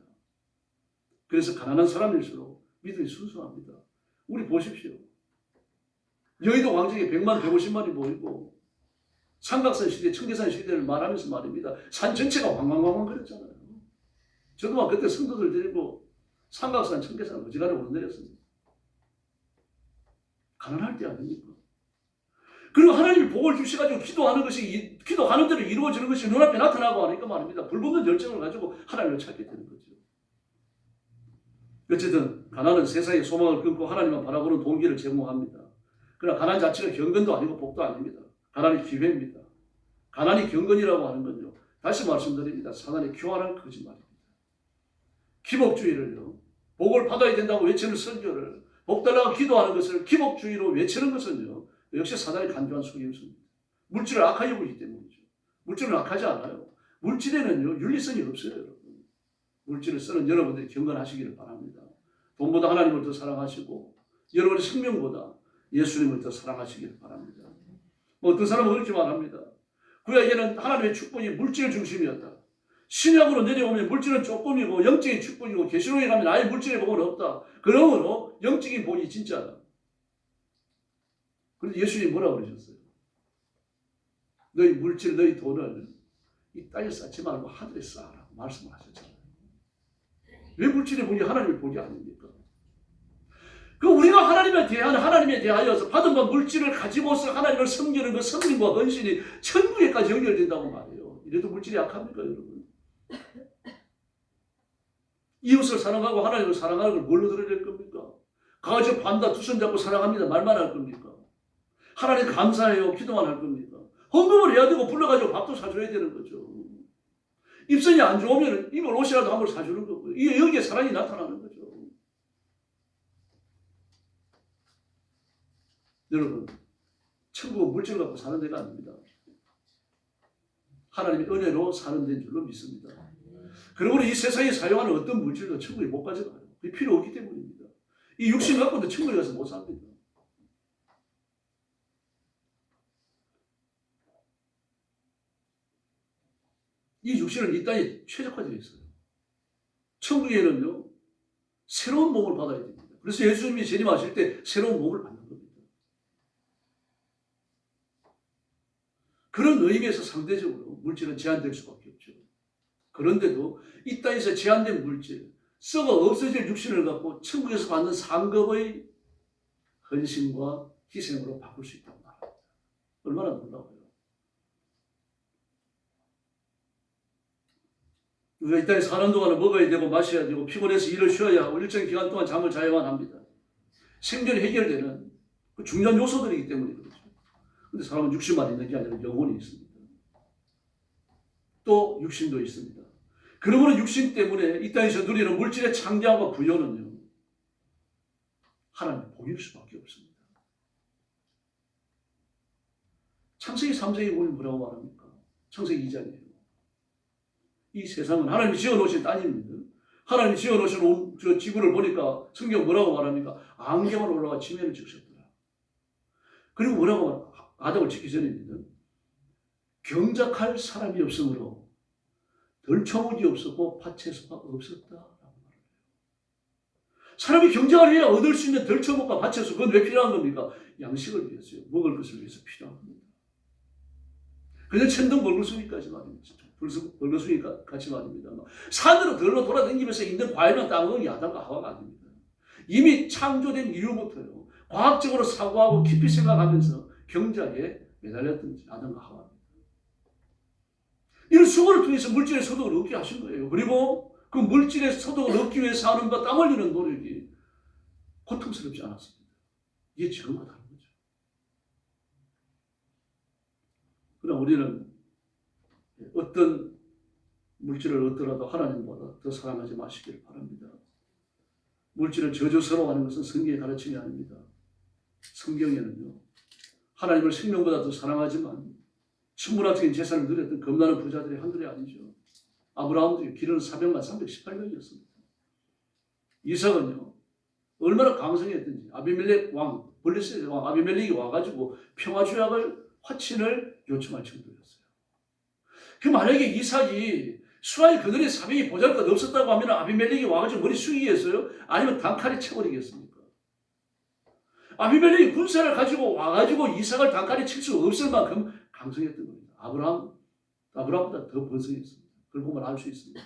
그래서 가난한 사람일수록 믿음이 순수합니다. 우리 보십시오. 여의도 광장에 100만, 150만이 모이고 삼각산 시대, 청계산 시대를 말하면서 말입니다. 산 전체가 왕왕왕왕 그랬잖아요. 저도 막 그때 성도들 데리고 삼각산, 청계산 어지간히 오르내렸습니다. 가난할 때 아닙니까? 그리고 하나님이 복을 주셔가지고 기도하는 것이, 기도하는 대로 이루어지는 것이 눈앞에 나타나고 하니까 말입니다. 불붙는 열정을 가지고 하나님을 찾게 되는 거죠. 어쨌든 가난은 세상의 소망을 끊고 하나님만 바라보는 동기를 제공합니다. 그러나 가난 자체가 경건도 아니고 복도 아닙니다. 가난이 기회입니다. 가난이 경건이라고 하는 건요. 다시 말씀드립니다. 사단의 교활한 거짓말입니다. 기복주의를요. 복을 받아야 된다고 외치는 선교를, 복 달라고 기도하는 것을 기복주의로 외치는 것은요. 역시 사단의 간교한 속임수입니다. 물질을 악하게 보기 때문이죠. 물질은 악하지 않아요. 물질에는요. 윤리성이 없어요. 여러분. 물질을 쓰는 여러분들이 경건하시기를 바랍니다. 돈보다 하나님을 더 사랑하시고 여러분의 생명보다 예수님을 더 사랑하시기를 바랍니다. 뭐 어떤 사람은 그렇게 말합니다. 구약에는 하나님의 축복이 물질 중심이었다. 신약으로 내려오면 물질은 조금이고 영적인 축복이고 계시록에 가면 아예 물질의 복은 없다. 그러므로 영적인 복이 진짜다. 그런데 예수님이 뭐라고 그러셨어요? 너희 물질, 너희 돈을 이 땅에 쌓지 말고 하늘에 쌓아라고 말씀을 하셨잖아요. 왜 물질의 복이 하나님의 복이 아닙니까? 그 우리가 하나님에 대하여서 받은 그 물질을 가지고서 하나님을 섬기는 그 섬김과 헌신이 천국에까지 연결된다고 말해요. 이래도 물질이 약합니까, 여러분? 이웃을 사랑하고 하나님을 사랑하는 걸 뭘로 드러낼 겁니까? 가가지고 반다 두 손 잡고 사랑합니다 말만 할 겁니까? 하나님 감사해요 기도만 할 겁니까? 헌금을 해야 되고 불러가지고 밥도 사줘야 되는 거죠. 입선이 안 좋으면 입을 옷이라도 한 벌 사주는 거고요. 이게 여기에 사랑이 나타나는 거죠. 여러분, 천국은 물질 갖고 사는 데가 아닙니다. 하나님의 은혜로 사는 데인 줄로 믿습니다. 그러므로 이 세상에 사용하는 어떤 물질도 천국에 못 가져가요. 그게 필요 없기 때문입니다. 이 육신 갖고도 천국에 가서 못 삽니다. 이 육신은 이 땅에 최적화되어 있어요. 천국에는요, 새로운 몸을 받아야 됩니다. 그래서 예수님이 재림하실 때 새로운 몸을 받는 겁니다. 그런 의미에서 상대적으로 물질은 제한될 수밖에 없죠. 그런데도 이 땅에서 제한된 물질, 썩어 없어질 육신을 갖고 천국에서 받는 상급의 헌신과 희생으로 바꿀 수 있다고 말합니다. 얼마나 놀라워요. 우리가 이 땅에 사는 동안은 먹어야 되고 마셔야 되고 피곤해서 일을 쉬어야 하고 일정 기간 동안 잠을 자야만 합니다. 생존이 해결되는 그 중요한 요소들이기 때문에 그렇죠. 그런데 사람은 육신만 있는 게 아니라 영혼이 있습니다. 또 육신도 있습니다. 그러므로 육신 때문에 이 땅에서 누리는 물질의 창대함과 부여는요, 하나님의 복일 수밖에 없습니다. 창세기 3장에 보면 뭐라고 말합니까? 창세기 2장이에요. 이 세상은 하나님이 지어놓으신 땅입니다. 하나님이 지어놓으신 저 지구를 보니까 성경 뭐라고 말합니까? 안개만 올라가 지면을 적셨더라. 그리고 뭐라고 말합니까? 아담을 짓기 전입니다. 경작할 사람이 없으므로 덜처먹이 없었고 밭에서가 없었다라고 말해요. 사람이 경작을 해야 얻을 수 있는 덜처먹과 밭에서 그건 왜 필요한 겁니까? 양식을 위해서요. 먹을 것을 위해서 필요한 겁니다. 그냥 천둥 벌거숭이까지 말입니다. 벌거숭이 같이 말입니다. 산으로 들러 돌아다니면서 있는 과일만 따먹은 아담과 하와가 아닙니다. 이미 창조된 이후부터요, 과학적으로 사고하고 깊이 생각하면서 경작에 매달렸던 아담과 하와입니다. 이런 수고를 통해서 물질의 소득을 얻게 하신 거예요. 그리고 그 물질의 소득을 얻기 위해서 하는 바 땀 흘리는 노력이 고통스럽지 않았습니다. 이게 지금과 다른 거죠. 그러나 우리는 어떤 물질을 얻더라도 하나님보다 더 사랑하지 마시기를 바랍니다. 물질을 저주스러워하는 것은 성경의 가르침이 아닙니다. 성경에는요, 하나님을 생명보다 더 사랑하지만 천문학적인 재산을 누렸던 겁나는 부자들이 한둘이 아니죠. 아브라함도 기르는 사병만 318명이었습니다. 이삭은요, 얼마나 강성했든지 아비멜렉 왕, 블레셋 왕 아비멜렉이 와가지고 평화조약을 화친을 요청할 정도였어요. 그 만약에 이삭이 수아의 그들의 사병이 보잘것 없었다고 하면 아비멜렉이 와가지고 머리 숙이겠어요? 아니면 단칼에 쳐버리겠습니까? 아비멜렉이 군사를 가지고 와가지고 이삭을 단칼에 칠 수 없을 만큼 강성했던 겁니다. 아브라함보다 더 번성했습니다. 그걸 보면 알 수 있습니다.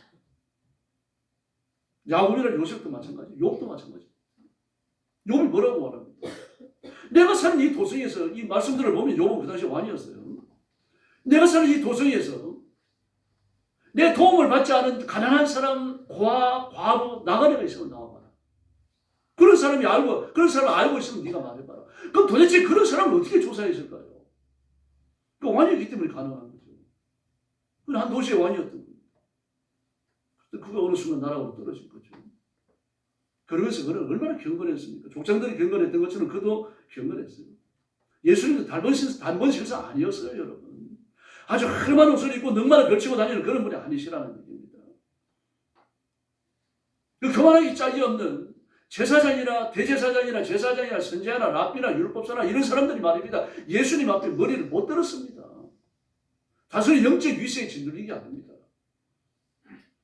야곱이나 요셉도 마찬가지, 욥도 마찬가지. 욥이 뭐라고 말합니까? 내가 사는 이 도성에서 이 말씀들을 보면 욥은 그 당시 왕이었어요. 내가 사는 이 도성에서 내 도움을 받지 않은 가난한 사람, 고아, 과부, 나가네가 있으면 나와봐라. 그런 사람 알고 있으면 네가 말해봐라. 그럼 도대체 그런 사람을 어떻게 조사했을까요? 그 왕이었기 때문에 가능한 거죠. 그는 한 도시의 왕이었던 거예요. 그가 어느 순간 나라로 떨어진 거죠. 그러면서 그는 얼마나 경건했습니까? 족장들이 경건했던 것처럼 그도 경건했어요. 예수님도 단번 실사 아니었어요, 여러분. 아주 흐름한 옷을 입고 능만을 걸치고 다니는 그런 분이 아니시라는 얘기입니다. 그 교만하기 짝이 없는 제사장이나 대제사장이나 제사장이나 선지자나 랍비나 율법사나 이런 사람들이 말입니다. 예수님 앞에 머리를 못 들었습니다. 단순히 영적 위세에 짓눌리게 아닙니다.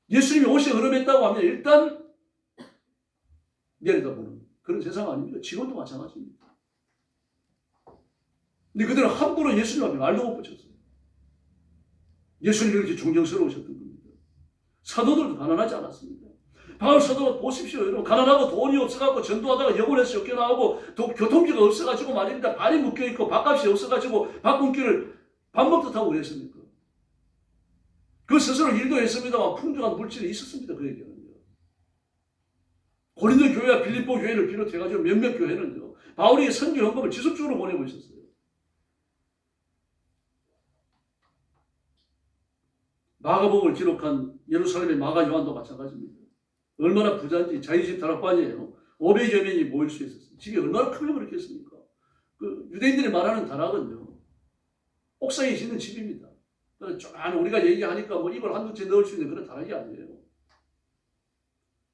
예수님이 옷이 흐름했다고 하면 일단 내려다보는 그런 세상 아닙니까? 지금도 마찬가지입니다. 근데 그들은 함부로 예수님 앞에 말도 못 붙였어요. 예수님이 그렇게 존경스러우셨던 겁니다. 사도들도 가난하지 않았습니다. 바울 사도가 보십시오. 여러분, 가난하고 돈이 없어가지고 전도하다가 영혼에서 쫓겨나오고 교통비가 없어가지고 말입니다. 발이 묶여있고 밥값이 없어가지고 밥굶기를 밥 먹듯 하고 그랬습니까? 그 스스로 일도 했습니다만 풍족한 물질이 있었습니다. 그에게는요. 고린도 교회와 빌립보 교회를 비롯해가지고 몇몇 교회는요, 바울이 선교 헌금을 지속적으로 보내고 있었어요. 마가복음을 기록한 예루살렘의 마가 요한도 마찬가지입니다. 얼마나 부자인지 자기 집 다락방이에요. 500여 명이 모일 수 있었어요. 집이 얼마나 크게 그렇겠습니까? 그 유대인들이 말하는 다락은요, 옥상에 짓는 집입니다. 우리가 얘기하니까 뭐 이걸 한두 채 넣을 수 있는 그런 다락이 아니에요.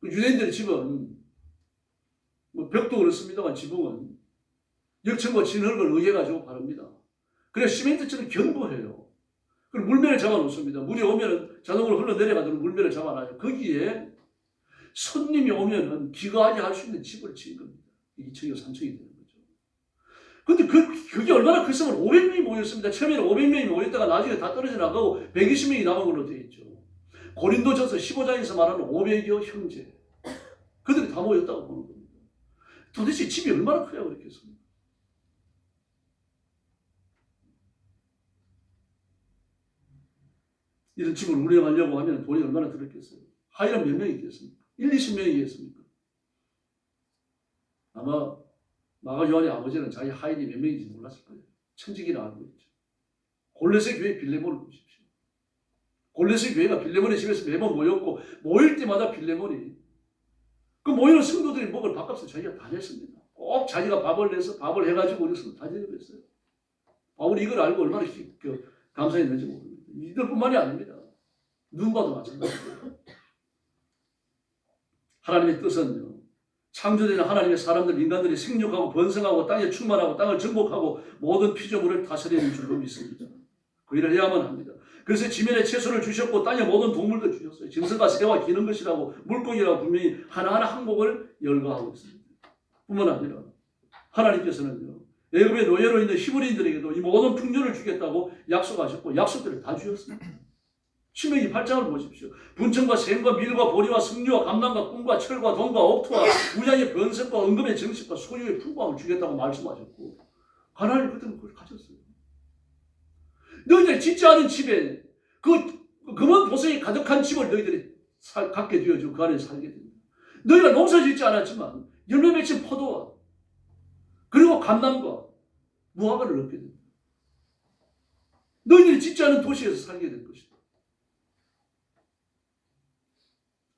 그 유대인들의 집은 뭐 벽도 그렇습니다만 지붕은 역청과 진흙을 의해가지고 바릅니다. 그래서 시멘트처럼 견고해요. 그럼 물매를 잡아놓습니다. 물이 오면은 자동으로 흘러내려가도록 물매를 잡아놔요. 거기에 손님이 오면은 귀가하게 할 수 있는 집을 지은 겁니다. 2층이고 3층이 되는 거죠. 근데 그게 얼마나 컸으면 500명이 모였습니다. 처음에는 500명이 모였다가 나중에 다 떨어져 나가고 120명이 남은 걸로 되어 있죠. 고린도전서 15장에서 말하는 500여 형제. 그들이 다 모였다고 보는 겁니다. 도대체 집이 얼마나 커야 그렇겠습니까? 이런 집을 운영하려고 하면 돈이 얼마나 들었겠어요? 하이는 몇 명이겠습니까? 1, 20명이겠습니까? 아마 마가 요한의 아버지는 자기 하인이 몇 명인지 몰랐을 거예요. 천직이라 알고 있죠. 골로새 교회 빌레몬을 보십시오. 골로새 교회가 빌레몬의 집에서 매번 모였고 모일 때마다 빌레몬이 그 모이는 성도들이 먹을 밥값을 자기가 다 냈습니다. 꼭 자기가 밥을 내서 밥을 해가지고 우리 성도 다 대접했어요. 바울이 이걸 알고 얼마나 감사했는지 모릅니다. 이들뿐만이 아닙니다. 눈 봐도 마찬가지예요. 하나님의 뜻은요, 창조되는 하나님의 사람들, 인간들이 생육하고 번성하고 땅에 충만하고 땅을 정복하고 모든 피조물을 다스리는 줄로 믿습니다. 그 일을 해야만 합니다. 그래서 지면에 채소를 주셨고 땅에 모든 동물도 주셨어요. 짐승과 새와 기는 것이라고 물고기라고 분명히 하나하나 항목을 열거하고 있습니다. 뿐만 아니라 하나님께서는요, 애굽의 노예로 있는 히브리인들에게도 이 모든 풍요를 주겠다고 약속하셨고 약속들을 다 주셨습니다. 신명기 8장을 보십시오. 분천과 샘과 밀과 보리와 석류와 감람과 꿀과 철과 돈과 옥토와 무장의 번성과 은금의 정식과 소유의 풍부함을 주겠다고 말씀하셨고 하나님 그들은 그걸 가졌어요. 너희들이 짓지 않은 집에 그 금은 보석이 가득한 집을 너희들이 갖게 되어주고 그 안에 살게 됩니다. 너희가 농사 짓지 않았지만 열매 맺힌 포도와 그리고 감람과 무화과를 얻게 됩니다. 너희들이 짓지 않은 도시에서 살게 될 것이다.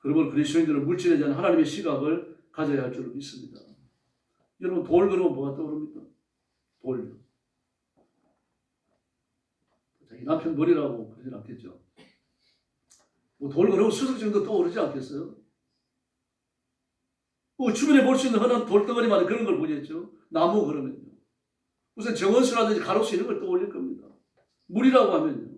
여러분, 그리스도인들은 물질에 대한 하나님의 시각을 가져야 할 줄로 믿습니다. 여러분, 돌 그러면 뭐가 떠오릅니까? 돌. 자기 남편 머리라고 그러진 않겠죠. 돌 그러면 수석정도 떠오르지 않겠어요? 주변에 볼 수 있는 흔한 돌덩어리만 그런 걸 보겠죠. 나무 그러면요. 무슨 정원수라든지 가로수 이런 걸 떠올릴 겁니다. 물이라고 하면요.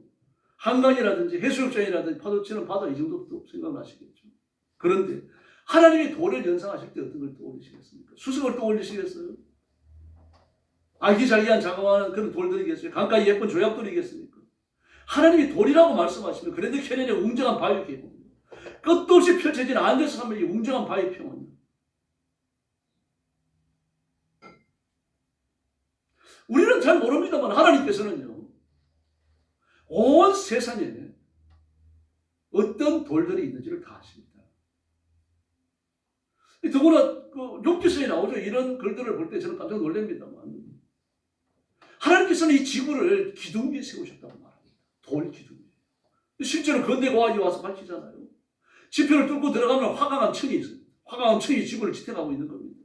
한강이라든지 해수욕장이라든지 파도 치는 바다 이 정도 생각나시겠죠. 그런데 하나님이 돌을 연상하실 때 어떤 걸 떠올리시겠습니까? 수석을 떠올리시겠어요? 아기자기한 자그마한 그런 돌들이겠어요? 강가에 예쁜 조약돌이겠습니까? 하나님이 돌이라고 말씀하시면 그랜드 캐년의 웅장한 바위 계곡, 끝도 없이 펼쳐진 안데스 산맥의 웅장한 바위 평원, 우리는 잘 모릅니다만 하나님께서는요, 온 세상에 어떤 돌들이 있는지를 다 아십니다. 더구나 욥기서에 나오죠. 이런 글들을 볼 때 저는 깜짝 놀랍니다만 하나님께서는 이 지구를 기둥 위에 세우셨다고 말합니다. 돌 기둥 위에. 실제로 건대과학이 와서 밝히잖아요. 지표를 뚫고 들어가면 화강암 청이 있습니다. 화강암 청이 지구를 지탱하고 있는 겁니다.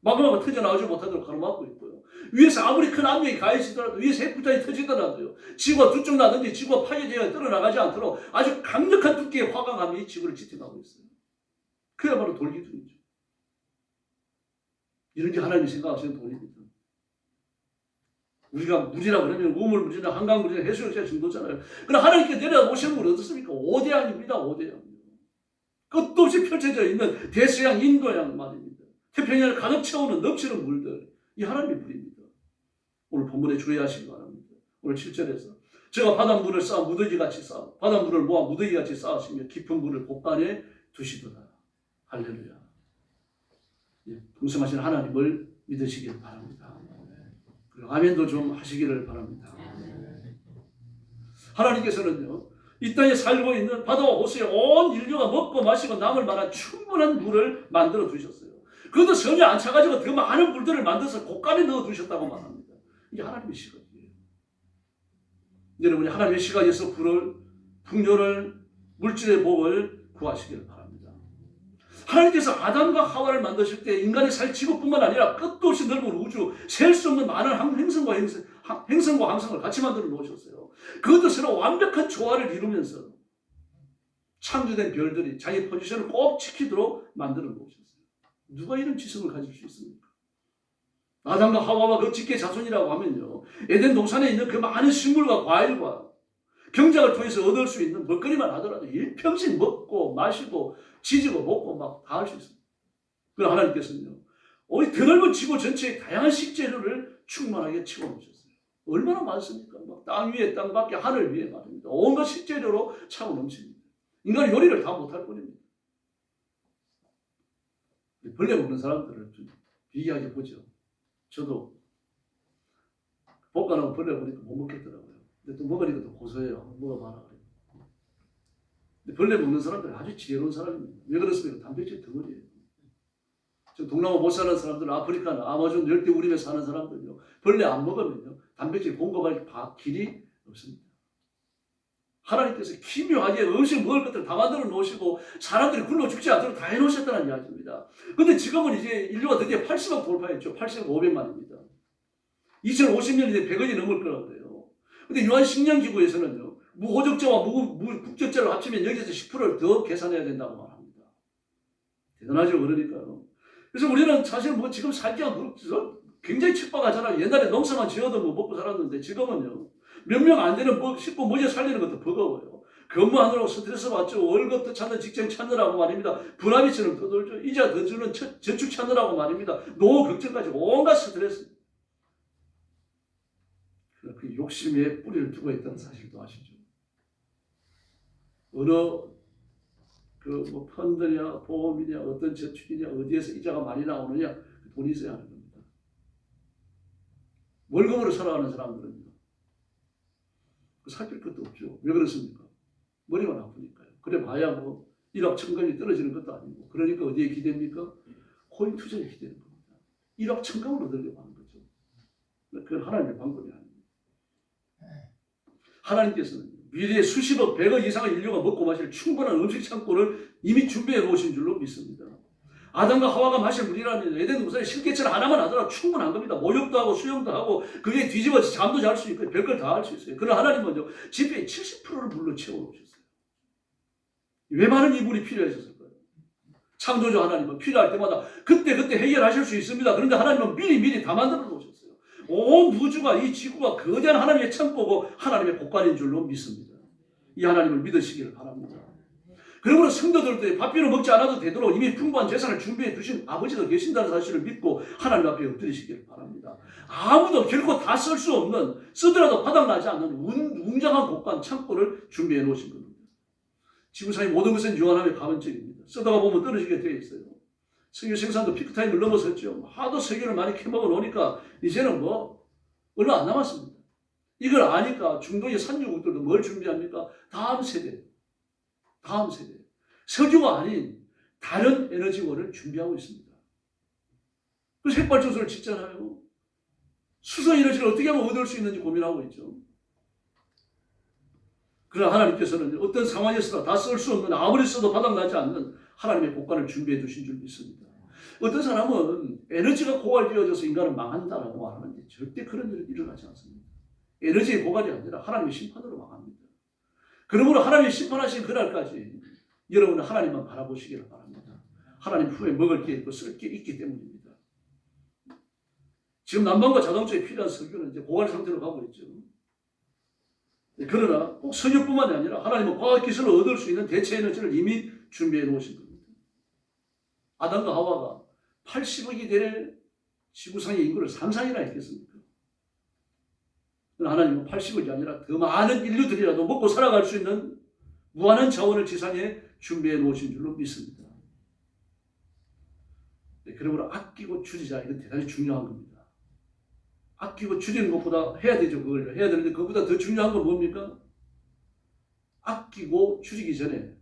마그마가 터져나오지 못하도록 가로막고 있고요. 위에서 아무리 큰 압력이 가해지더라도, 위에서 핵폭탄이 터지더라도요, 지구가 두 쪽 나든지 지구가 파괴되어 떨어나가지 않도록 아주 강력한 두께의 화강암이 지구를 지탱하고 있어요. 그야말로 돌기둥이죠. 이런 게 하나님이 생각하시는 돌입니다. 우리가 물이라 그러면 우물물이나 한강물이나 해수욕장 정도잖아요. 그러나 하나님께 내려오시는 건 어떻습니까? 오대양입니다. 오대양. 끝도 없이 펼쳐져 있는 대서양, 인도양 말입니다. 태평양을 가득 채우는 넘치는 물들, 이 하나님의 물입니다. 오늘 본문에 주의하시기 바랍니다. 오늘 7절에서 제가 바닷물을 쌓아 무더기같이 쌓아 바닷물을 모아 무더기같이 쌓으시며 깊은 물을 곳간에 두시더라. 할렐루야. 풍성하신 하나님을 믿으시길 바랍니다. 그리고 아멘도 좀 하시기를 바랍니다. 하나님께서는요, 이 땅에 살고 있는 바다와 호수에 온 인류가 먹고 마시고 남을 만한 충분한 물을 만들어 두셨어요. 그것도 섬에 안 차가지고 더 많은 물들을 만들어서 곳간에 넣어 두셨다고 말합니다. 이게 하나님의 시각이에요. 여러분이 하나님의 시각에서 불을, 풍요를, 물질의 복을 구하시기를 바랍니다. 하나님께서 아담과 하와를 만드실 때 인간이 살 지구뿐만 아니라 끝도 없이 넓은 우주, 셀 수 없는 많은 행성과 항성을 같이 만들어 놓으셨어요. 그것도 서로 완벽한 조화를 이루면서 창조된 별들이 자기 포지션을 꼭 지키도록 만들어 놓으셨어요. 누가 이런 지성을 가질 수 있습니까? 아담과 하와와 그 직계 자손이라고 하면요, 에덴 동산에 있는 그 많은 식물과 과일과 경작을 통해서 얻을 수 있는 먹거리만 하더라도 일평생 먹고 마시고 지지고 먹고 막 다 할 수 있습니다. 그러나 하나님께서는요, 오히려 드넓은 지구 전체의 다양한 식재료를 충만하게 채워놓으셨어요. 얼마나 많습니까? 막 땅 위에 땅 밖에 하늘 위에 말입니다. 온갖 식재료로 차고 넘칩니다. 인간은 요리를 다 못할 뿐입니다. 벌레 먹는 사람들을 좀 비교하게 보죠. 저도 볶아놓은 벌레 보니까 못 먹겠더라고요. 근데 또 먹으니까 또 고소해요. 한번 먹어봐라 그래요. 근데 벌레 먹는 사람들은 아주 지혜로운 사람입니다. 왜 그렇습니까? 단백질 덩어리예요. 저 동남아 못 사는 사람들, 아프리카나 아마존 열대우림에 사는 사람들요, 벌레 안 먹으면요 단백질 공급할 길이 없습니다. 하나님께서 기묘하게 음식 먹을 것들 다 만들어 놓으시고 사람들이 굶어 죽지 않도록 다 해놓으셨다는 이야기입니다. 근데 지금은 이제 인류가 드디어 80억 돌파했죠. 80억 500만입니다. 2050년이 되면 100억이 넘을 거라고 그래요. 근데 유한식량기구에서는요, 무호적자와 무국적자를 합치면 여기서 10%를 더 계산해야 된다고 말합니다. 대단하죠. 그러니까요. 그래서 우리는 사실 뭐 지금 살기가 굉장히 척박하잖아요. 옛날에 농사만 지어도 뭐 먹고 살았는데 지금은요, 몇 명 안 되는 식구 먹여 살리는 것도 버거워요. 근무하느라고 스트레스 받죠. 월급 더 찾는 직장 찾느라고 말입니다. 부나비처럼 떠돌죠. 이자 더 주는 저축 찾느라고 말입니다. 노후 걱정까지 온갖 스트레스. 그 욕심에 뿌리를 두고 있다는 사실도 아시죠. 어느 뭐 펀드냐 보험이냐 어떤 저축이냐 어디에서 이자가 많이 나오느냐 돈이 있어야 하는 겁니다. 월급으로 살아가는 사람들은요, 살필 것도 없죠. 왜 그렇습니까? 머리만 아프니까요. 그래 봐야 뭐 1억 천금이 떨어지는 것도 아니고, 그러니까 어디에 기대입니까? 코인 투자에 기대는 겁니다. 1억 천금을 얻으려고 하는 거죠. 그건 하나님의 방법이 아닙니다. 하나님께서는 미래에 수십억, 100억 이상의 인류가 먹고 마실 충분한 음식 창고를 이미 준비해 놓으신 줄로 믿습니다. 아담과 하와가 마실 물이라는 에덴 동산에 실개천 하나만 하더라도 충분한 겁니다. 목욕도 하고 수영도 하고 그게 뒤집어서 잠도 잘 수 있고 별걸 다 할 수 있어요. 그러나 하나님은요, 지폐의 70%를 물로 채워놓으셨어요. 왜 많은 이불이 필요했었을까요? 창조주 하나님은 필요할 때마다 그때 해결하실 수 있습니다. 그런데 하나님은 미리 다 만들어 놓으셨어요. 온 우주가, 이 지구가 거대한 하나님의 창고고 하나님의 곳간인 줄로 믿습니다. 이 하나님을 믿으시기를 바랍니다. 그러므로 성도들도 밥비로 먹지 않아도 되도록 이미 풍부한 재산을 준비해 두신 아버지가 계신다는 사실을 믿고 하나님 앞에 엎드리시기를 바랍니다. 아무도 결코 다 쓸 수 없는, 쓰더라도 바닥나지 않는 웅장한 곳간 창고를 준비해 놓으신 겁니다. 지구상의 모든 것은 유한함의 가변적입니다. 쓰다가 보면 떨어지게 되어 있어요. 석유 생산도 피크타임을 넘어섰죠. 하도 석유를 많이 캐먹어 놓으니까 이제는 뭐 얼마 안 남았습니다. 이걸 아니까 중동의 산유국들도 뭘 준비합니까? 다음 세대. 석유가 아닌 다른 에너지원을 준비하고 있습니다. 그래서 핵발전소를 짓잖아요. 수소 에너지를 어떻게 하면 얻을 수 있는지 고민하고 있죠. 그러나 하나님께서는 어떤 상황에서도 다 쓸 수 없는, 아무리 써도 바닥나지 않는 하나님의 곳간을 준비해 두신 줄 믿습니다. 어떤 사람은 에너지가 고갈되어져서 인간은 망한다라고 말하는데 절대 그런 일은 일어나지 않습니다. 에너지의 고갈이 아니라 하나님의 심판으로 망합니다. 그러므로 하나님이 심판하신 그날까지 여러분은 하나님만 바라보시기를 바랍니다. 하나님 후에 먹을 게 있고 쓸 게 있기 때문입니다. 지금 난방과 자동차에 필요한 석유는 이제 고갈 상태로 가고 있죠. 그러나 꼭 석유뿐만이 아니라 하나님은 과학기술을 얻을 수 있는 대체 에너지를 이미 준비해 놓으신 겁니다. 아담과 하와가 80억이 될 지구상의 인구를 상상이나 했겠습니까? 하나님은 80억이 아니라 더 많은 인류들이라도 먹고 살아갈 수 있는 무한한 자원을 지상에 준비해 놓으신 줄로 믿습니다. 그러므로 아끼고 줄이자, 이건 대단히 중요한 겁니다. 아끼고 줄이는 것보다 해야 되죠. 그걸 해야 되는데 그것보다 더 중요한 건 뭡니까? 아끼고 줄이기 전에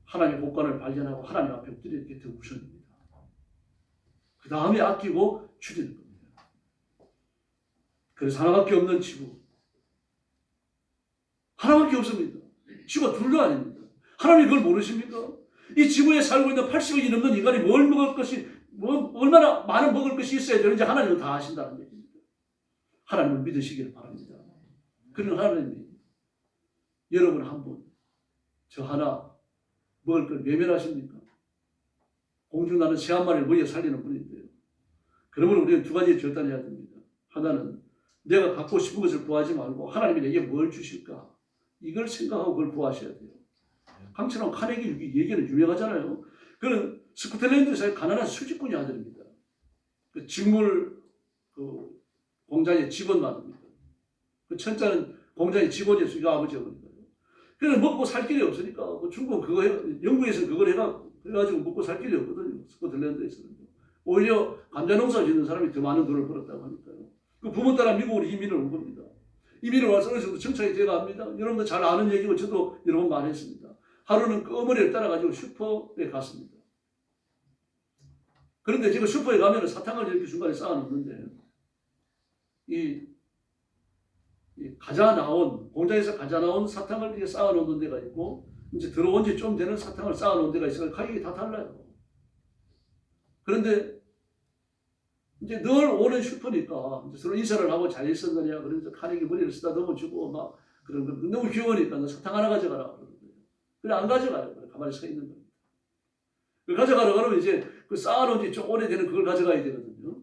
하나님의 곳간을 발견하고 하나님 앞에 엎드리는 게 더 우선입니다. 그 다음에 아끼고 줄이는 겁니다. 그래서 하나밖에 없는 지구. 하나밖에 없습니다. 지구가 둘도 아닙니다. 하나님이 그걸 모르십니까? 이 지구에 살고 있는 80억이 넘는 인간이 뭘 먹을 것이, 얼마나 많은 먹을 것이 있어야 되는지 하나님은 다 아신다는 얘기입니다. 하나님을 믿으시기를 바랍니다. 그런 하나님이 여러분 한 분, 저 하나 먹을 걸 외면하십니까? 공중 나는 새 한 마리를 먹여 살리는 분인데요. 그러므로 우리는 두 가지 결단해야 됩니다. 하나는 내가 갖고 싶은 것을 구하지 말고 하나님이 내게 뭘 주실까? 이걸 생각하고 그걸 구하셔야 돼요. 강철한 카네기 얘기는 유명하잖아요. 그는 스코틀랜드에서 가난한 수직군의 아들입니다. 그 직물 공장의 직원만입니다. 그 천자는 공장의 직원이었어요. 이거 아버지 어머니가. 그래서 먹고 살 길이 없으니까 중국은 그거 영국에서는 그걸 해가지고 먹고 살 길이 없거든요. 스코틀랜드에서는. 오히려 감자 농사 짓는 사람이 더 많은 돈을 벌었다고 하니까요. 그 부모 따라 미국으로 이민을 온 겁니다. 이민을 와서 어느 정도 정착이 돼갑니다. 여러분도 잘 아는 얘기고 저도 여러 번 말했습니다. 하루는 그 어머니를 따라가지고 슈퍼에 갔습니다. 그런데 제가 슈퍼에 가면 사탕을 이렇게 중간에 쌓아놓는데 이 가자 나온 공장에서 가자 나온 사탕을 이렇게 쌓아놓는 데가 있고 이제 들어온 지 좀 되는 사탕을 쌓아놓은 데가 있어요. 가격이 다 달라요. 그런데 이제 늘 오는 슈퍼니까 이제 서로 인사를 하고 잘 있었느냐 그러면서 카네기 머리를 쓰다듬어 주고 막 그런 거 너무 귀여우니까 너 사탕 하나 가져가라 그러는 거예요. 그래 안 가져가요. 그래 가만히 서 있는 겁니다. 그 가져가라 그러면 이제 그 쌓아놓은 지 좀 오래되는 그걸 가져가야 되거든요.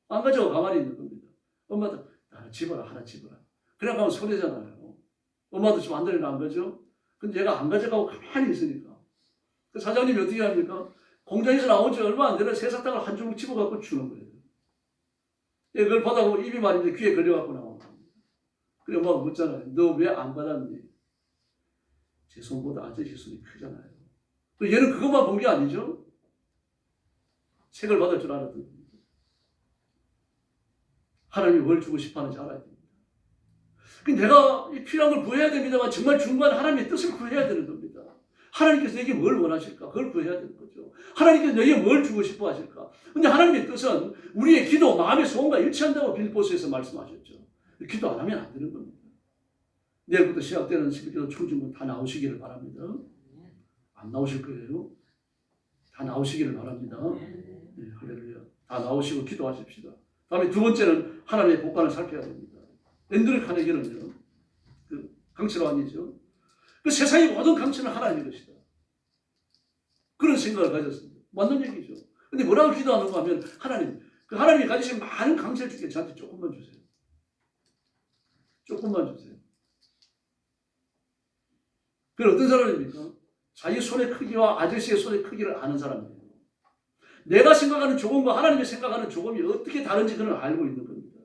안 가져가 가만히 있는 겁니다. 엄마도 하나 집어라 하나 집어라. 그래 가면 손해잖아요. 엄마도 좀 안 되려나 안 가죠? 근데 얘가 안 가져가고 가만히 있으니까 그 사장님이 어떻게 합니까? 공장에서 나온 지 얼마 안 되는 새 사탕을 한 주먹 집어갖고 주는 거예요. 그걸 받아보고 입이 말인데 귀에 걸려갖고 나온 겁니다. 그래 엄마가 묻잖아요. 너 왜 안 받았니? 제 손보다 아저씨 손이 크잖아요. 얘는 그것만 본 게 아니죠. 책을 받을 줄 알았던 겁니다. 하나님이 뭘 주고 싶어하는지 알아야 됩니다. 내가 필요한 걸 구해야 됩니다만 정말 중요한 하나님의 뜻을 구해야 되는 겁니다. 하나님께서 내게 뭘 원하실까? 그걸 구해야 되는 거죠. 하나님께서 내게 뭘 주고 싶어 하실까? 근데 하나님의 뜻은 우리의 기도, 마음의 소원과 일치한다고 빌보스에서 말씀하셨죠. 기도 안 하면 안 되는 겁니다. 내일부터 시작되는 11기도 청중문 다 나오시기를 바랍니다. 안 나오실 거예요. 다 나오시기를 바랍니다. 네, 할렐루야. 다 나오시고 기도하십시다. 다음에 두 번째는 하나님의 복관을 살펴야 됩니다. 앤드류 카네기는요, 그 강철왕이죠. 그 세상의 모든 강철은 하나님의 것이다. 그런 생각을 가졌습니다. 맞는 얘기죠. 근데 뭐라고 기도하는가 하면 하나님이 가지신 많은 강철 중에 저한테 조금만 주세요. 조금만 주세요. 그건 어떤 사람입니까? 자기 손의 크기와 아저씨의 손의 크기를 아는 사람이에요. 내가 생각하는 조금과 하나님이 생각하는 조금이 어떻게 다른지 그는 알고 있는 겁니다.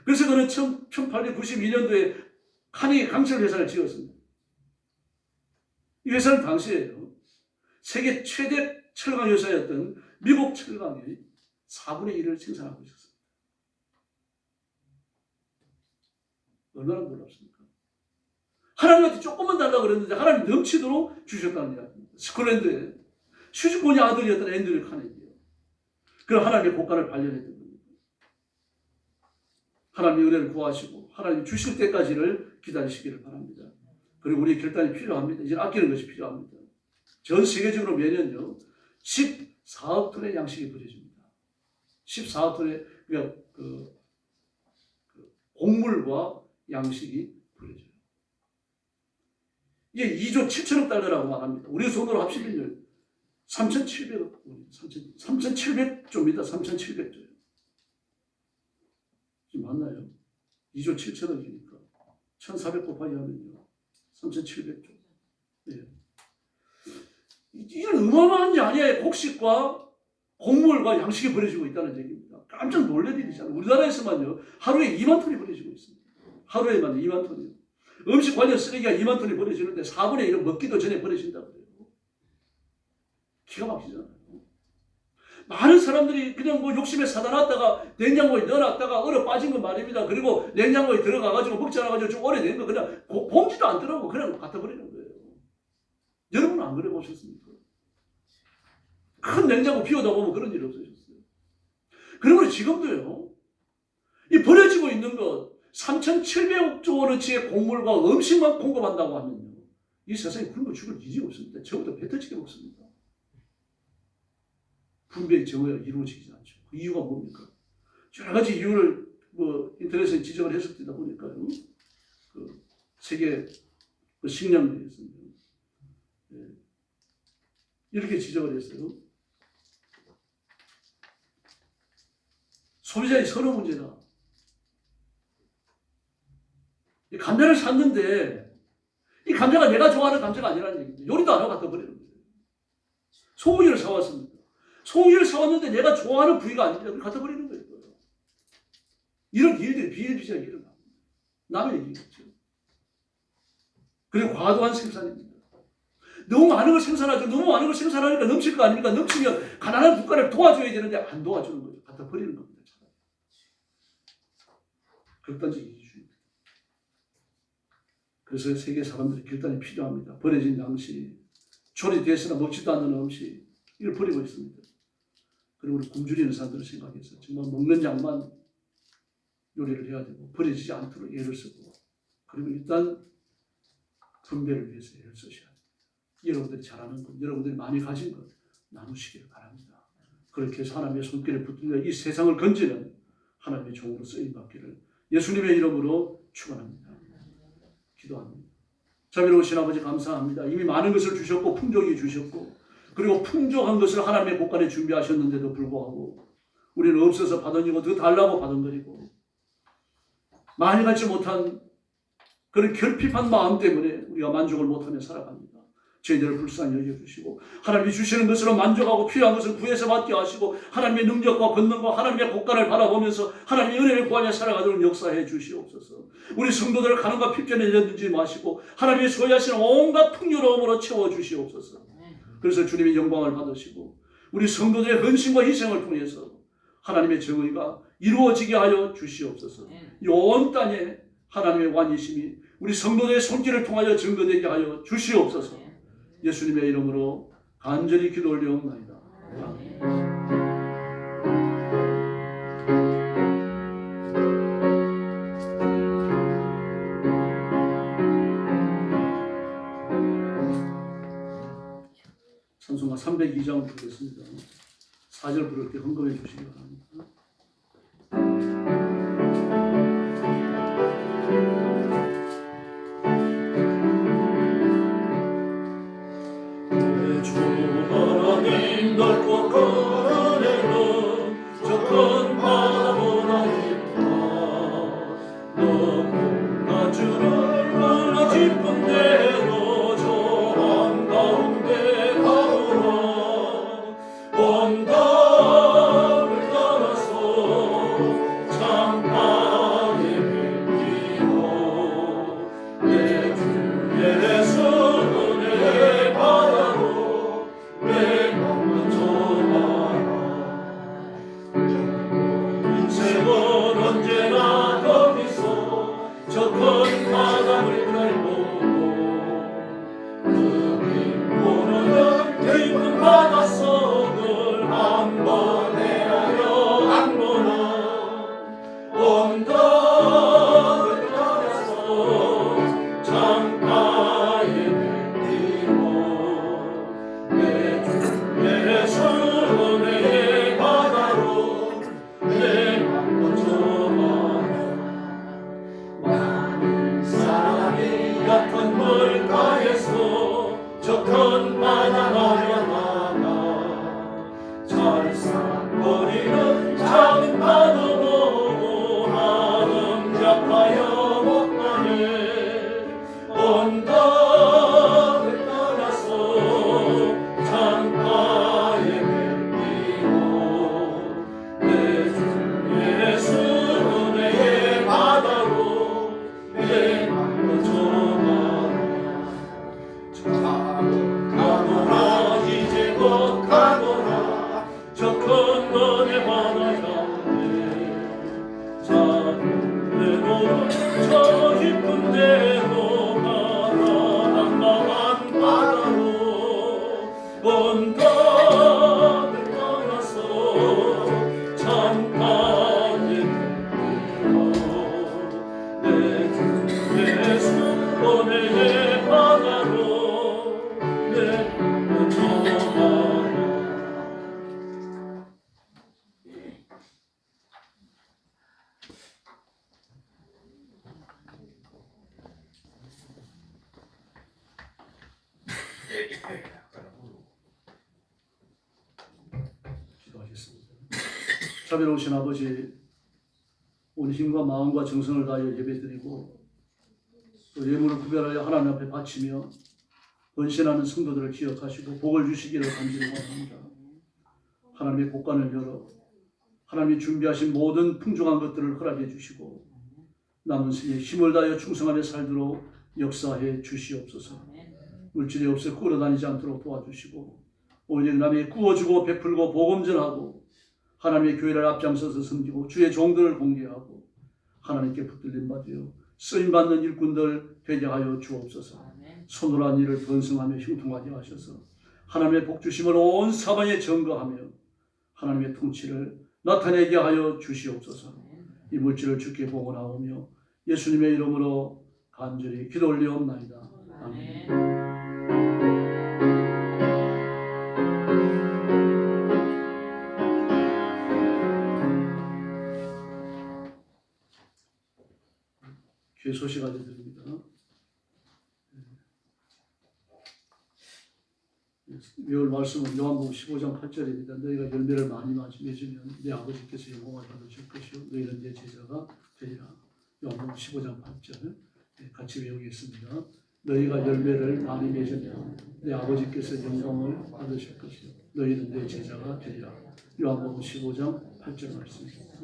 그래서 그는 1892년도에 카네기 강철 회사를 지었습니다. 이 회사는 당시에요. 세계 최대 철강 회사였던 미국 철강의 4분의 1을 생산하고 있었습니다. 얼마나 놀랍습니까? 하나님한테 조금만 달라고 그랬는데 하나님 넘치도록 주셨다는 이야기입니다. 스코틀랜드의 수직군의 아들이었던 앤드류 카네기예요. 그런 하나님의 복관을 발견했던 겁니다. 하나님의 은혜를 구하시고 하나님 주실 때까지를 기다리시기를 바랍니다. 그리고 우리의 결단이 필요합니다. 이제 아끼는 것이 필요합니다. 전 세계적으로 매년요 14억 톤의 양식이 버려집니다. 14억 톤의 그러니까 그 곡물과 양식이 버려져요. 이게 2조 7천억 달러라고 말합니다. 우리 손으로 합치면요 3,700억, 3,700조입니다. 3,700조예요. 지금 맞나요? 2조 7천억이니까 1,400 곱하기 하면요 3,700조. 네. 이건 어마어마한 게 아니에요. 곡식과 곡물과 양식이 버려지고 있다는 얘기입니다. 깜짝 놀랄 일이잖아요. 우리나라에서만요 하루에 2만 톤이 버려지고 있습니다. 하루에만 2만 톤이요. 음식 관련 쓰레기가 2만 톤이 버려지는데 4분의 1은 먹기도 전에 버려진다고 그래요. 기가 막히잖아요. 많은 사람들이 그냥 뭐 욕심에 사다 놨다가 냉장고에 넣어놨다가 얼어 빠진 건 말입니다. 그리고 냉장고에 들어가가지고 먹지 않아가지고 좀 오래된 거 그냥 봉지도 안 들어가고 그냥 갖다 버리는 거예요. 여러분은 안 그래 보셨습니까? 큰 냉장고 비우다 보면 그런 일이 없으셨어요. 그러면 지금도요, 이 버려지고 있는 것 3,700조 원어치의 곡물과 음식만 공급한다고 하면요, 이 세상에 굶어 죽을 일이 없습니다. 저부터 배 터지게 먹습니다. 분배의 정의가 이루어지지 않죠. 그 이유가 뭡니까? 여러 가지 이유를 뭐 인터넷에 지적을 했었다 보니까요, 그 세계 그 식량부에서는 이렇게 지적을 했어요. 소비자의 선호 문제다. 감자를 샀는데 이 감자가 내가 좋아하는 감자가 아니라는 얘기입니다. 요리도 안 하고 갖다 버리는 거예요. 소고기를 사왔습니다. 소고기를 사왔는데 내가 좋아하는 부위가 아닌데 갖다 버리는 거예요. 이런 일들이 비일비재하게 일어납니다. 남의 얘기겠죠. 그리고 과도한 생산입니다. 너무 많은 걸 생산하죠. 너무 많은 걸 생산하니까 넘칠 거 아닙니까? 넘치면 가난한 국가를 도와줘야 되는데 안 도와주는 거죠. 갖다 버리는 겁니다. 극단적인 이주입니다. 그래서 세계 사람들이 결단이 필요합니다. 버려진 양식, 조리돼서나 먹지도 않는 음식, 이걸 버리고 있습니다. 그리고 우리 굶주리는 사람들을 생각해서 정말 먹는 양만 요리를 해야 되고 버려지지 않도록 애를 쓰고, 그리고 일단 분배를 위해서 애를 쓰셔야 됩니다. 여러분들이 잘하는 것, 여러분들이 많이 가진 것 나누시길 바랍니다. 그렇게 해서 하나님의 손길을 붙들려 이 세상을 건지는 하나님의 종으로 쓰임받기를 예수님의 이름으로 축원합니다. 기도합니다. 자비로우신 아버지 감사합니다. 이미 많은 것을 주셨고 풍족이 주셨고, 그리고 풍족한 것을 하나님의 곳간에 준비하셨는데도 불구하고 우리는 없어서 받으니고 더 달라고 받은거리고, 많이 갖지 못한 그런 결핍한 마음 때문에 우리가 만족을 못하며 살아갑니다. 저희들을 불쌍히 여겨주시고 하나님이 주시는 것으로 만족하고 필요한 것을 구해서 받게 하시고, 하나님의 능력과 권능과 하나님의 곳간을 바라보면서 하나님의 은혜를 구하며 살아가도록 역사해 주시옵소서. 우리 성도들을 가난과 핍전에 내던지지 마시고 하나님의 소유하시는 온갖 풍요로움으로 채워주시옵소서. 그래서 주님의 영광을 받으시고 우리 성도들의 헌신과 희생을 통해서 하나님의 정의가 이루어지게 하여 주시옵소서. 이 온 땅에 하나님의 완이심이 우리 성도들의 손길을 통하여 증거되게 하여 주시옵소서. 예수님의 이름으로 간절히 기도 올려옵나이다. 찬송가 302장 부르겠습니다. 4절 부를 때 헌금해 주시기 바랍니다. 넓고 큰 은혜로 저 큰 바다보다 깊다. 너무나 주를 불러 깊은 대로 저 한가운데 가보라. 온 땅을 떠나서 창가에 뵙기로 내 주 예수 은혜의 바다로 인생은 언제나 거기서 저 큰 바다를 보고 그리 모르는 깊은 바닷속을 한번 헤아려 안보나. 온 땅을 떠나서 창가에 뵙기로 내 주 예수 은혜의 바다로 내가 멈춰봐라. 많은 사람이 얕은 물가에서 저 큰 바다 나려나가 잘싹거리는 작은 바다 보고 아름잡하여 못 가네. 온 땅을 떠나서 창가에 뵙기로 내 주 예수 은혜의 바다로 내가 멈춰봐라. 가노라 이제 곧 가노라 저 큰 은혜 바다에. 작은 데로 저 깊은 데로 가라. 한방한 바다로 온 땅을 떠나서 창가에 뵙기로 내 주 예수 은혜의 바다로 내가 멈춰봐라. 기도하겠습니다. 자비로우신 아버지, 온 힘과 마음과 정성을 다하여 예배드리고 또 예물을 구별하여 하나님 앞에 바치며 헌신하는 성도들을 기억하시고 복을 주시기를 간절히 원합니다. 하나님의 복관을 열어 하나님이 준비하신 모든 풍족한 것들을 허락해 주시고 남은 생에 힘을 다하여 충성하며 살도록 역사해 주시옵소서. 물질이 없어 끌어다니지 않도록 도와주시고 오히려 남이 구워주고 베풀고 복음 전하고 하나님의 교회를 앞장서서 섬기고 주의 종들을 공개하고 하나님께 붙들림 받으여 쓰임받는 일꾼들 되게 하여 주옵소서. 손으로 한 일을 번성하며 형통하게 하셔서 하나님의 복주심을 온 사방에 증거하며 하나님의 통치를 나타내게 하여 주시옵소서. 이 물질을 주께 봉헌하오며 예수님의 이름으로 간절히 기도 올리옵나이다. 아멘. 교회 소식 알려드립니다. 외울 말씀은 요한복음 15장 8절입니다. 너희가 열매를 많이 맺으면 내 아버지께서 영광을 받으실 것이요 너희는 내 제자가 되리라. 요한복음 15장 8절 같이 외우겠습니다. 너희가 열매를 많이 맺으면 내 아버지께서 영광을 받으실 것이요 너희는 내 제자가 되리라. 요한복음 15장 8절 말씀입니다.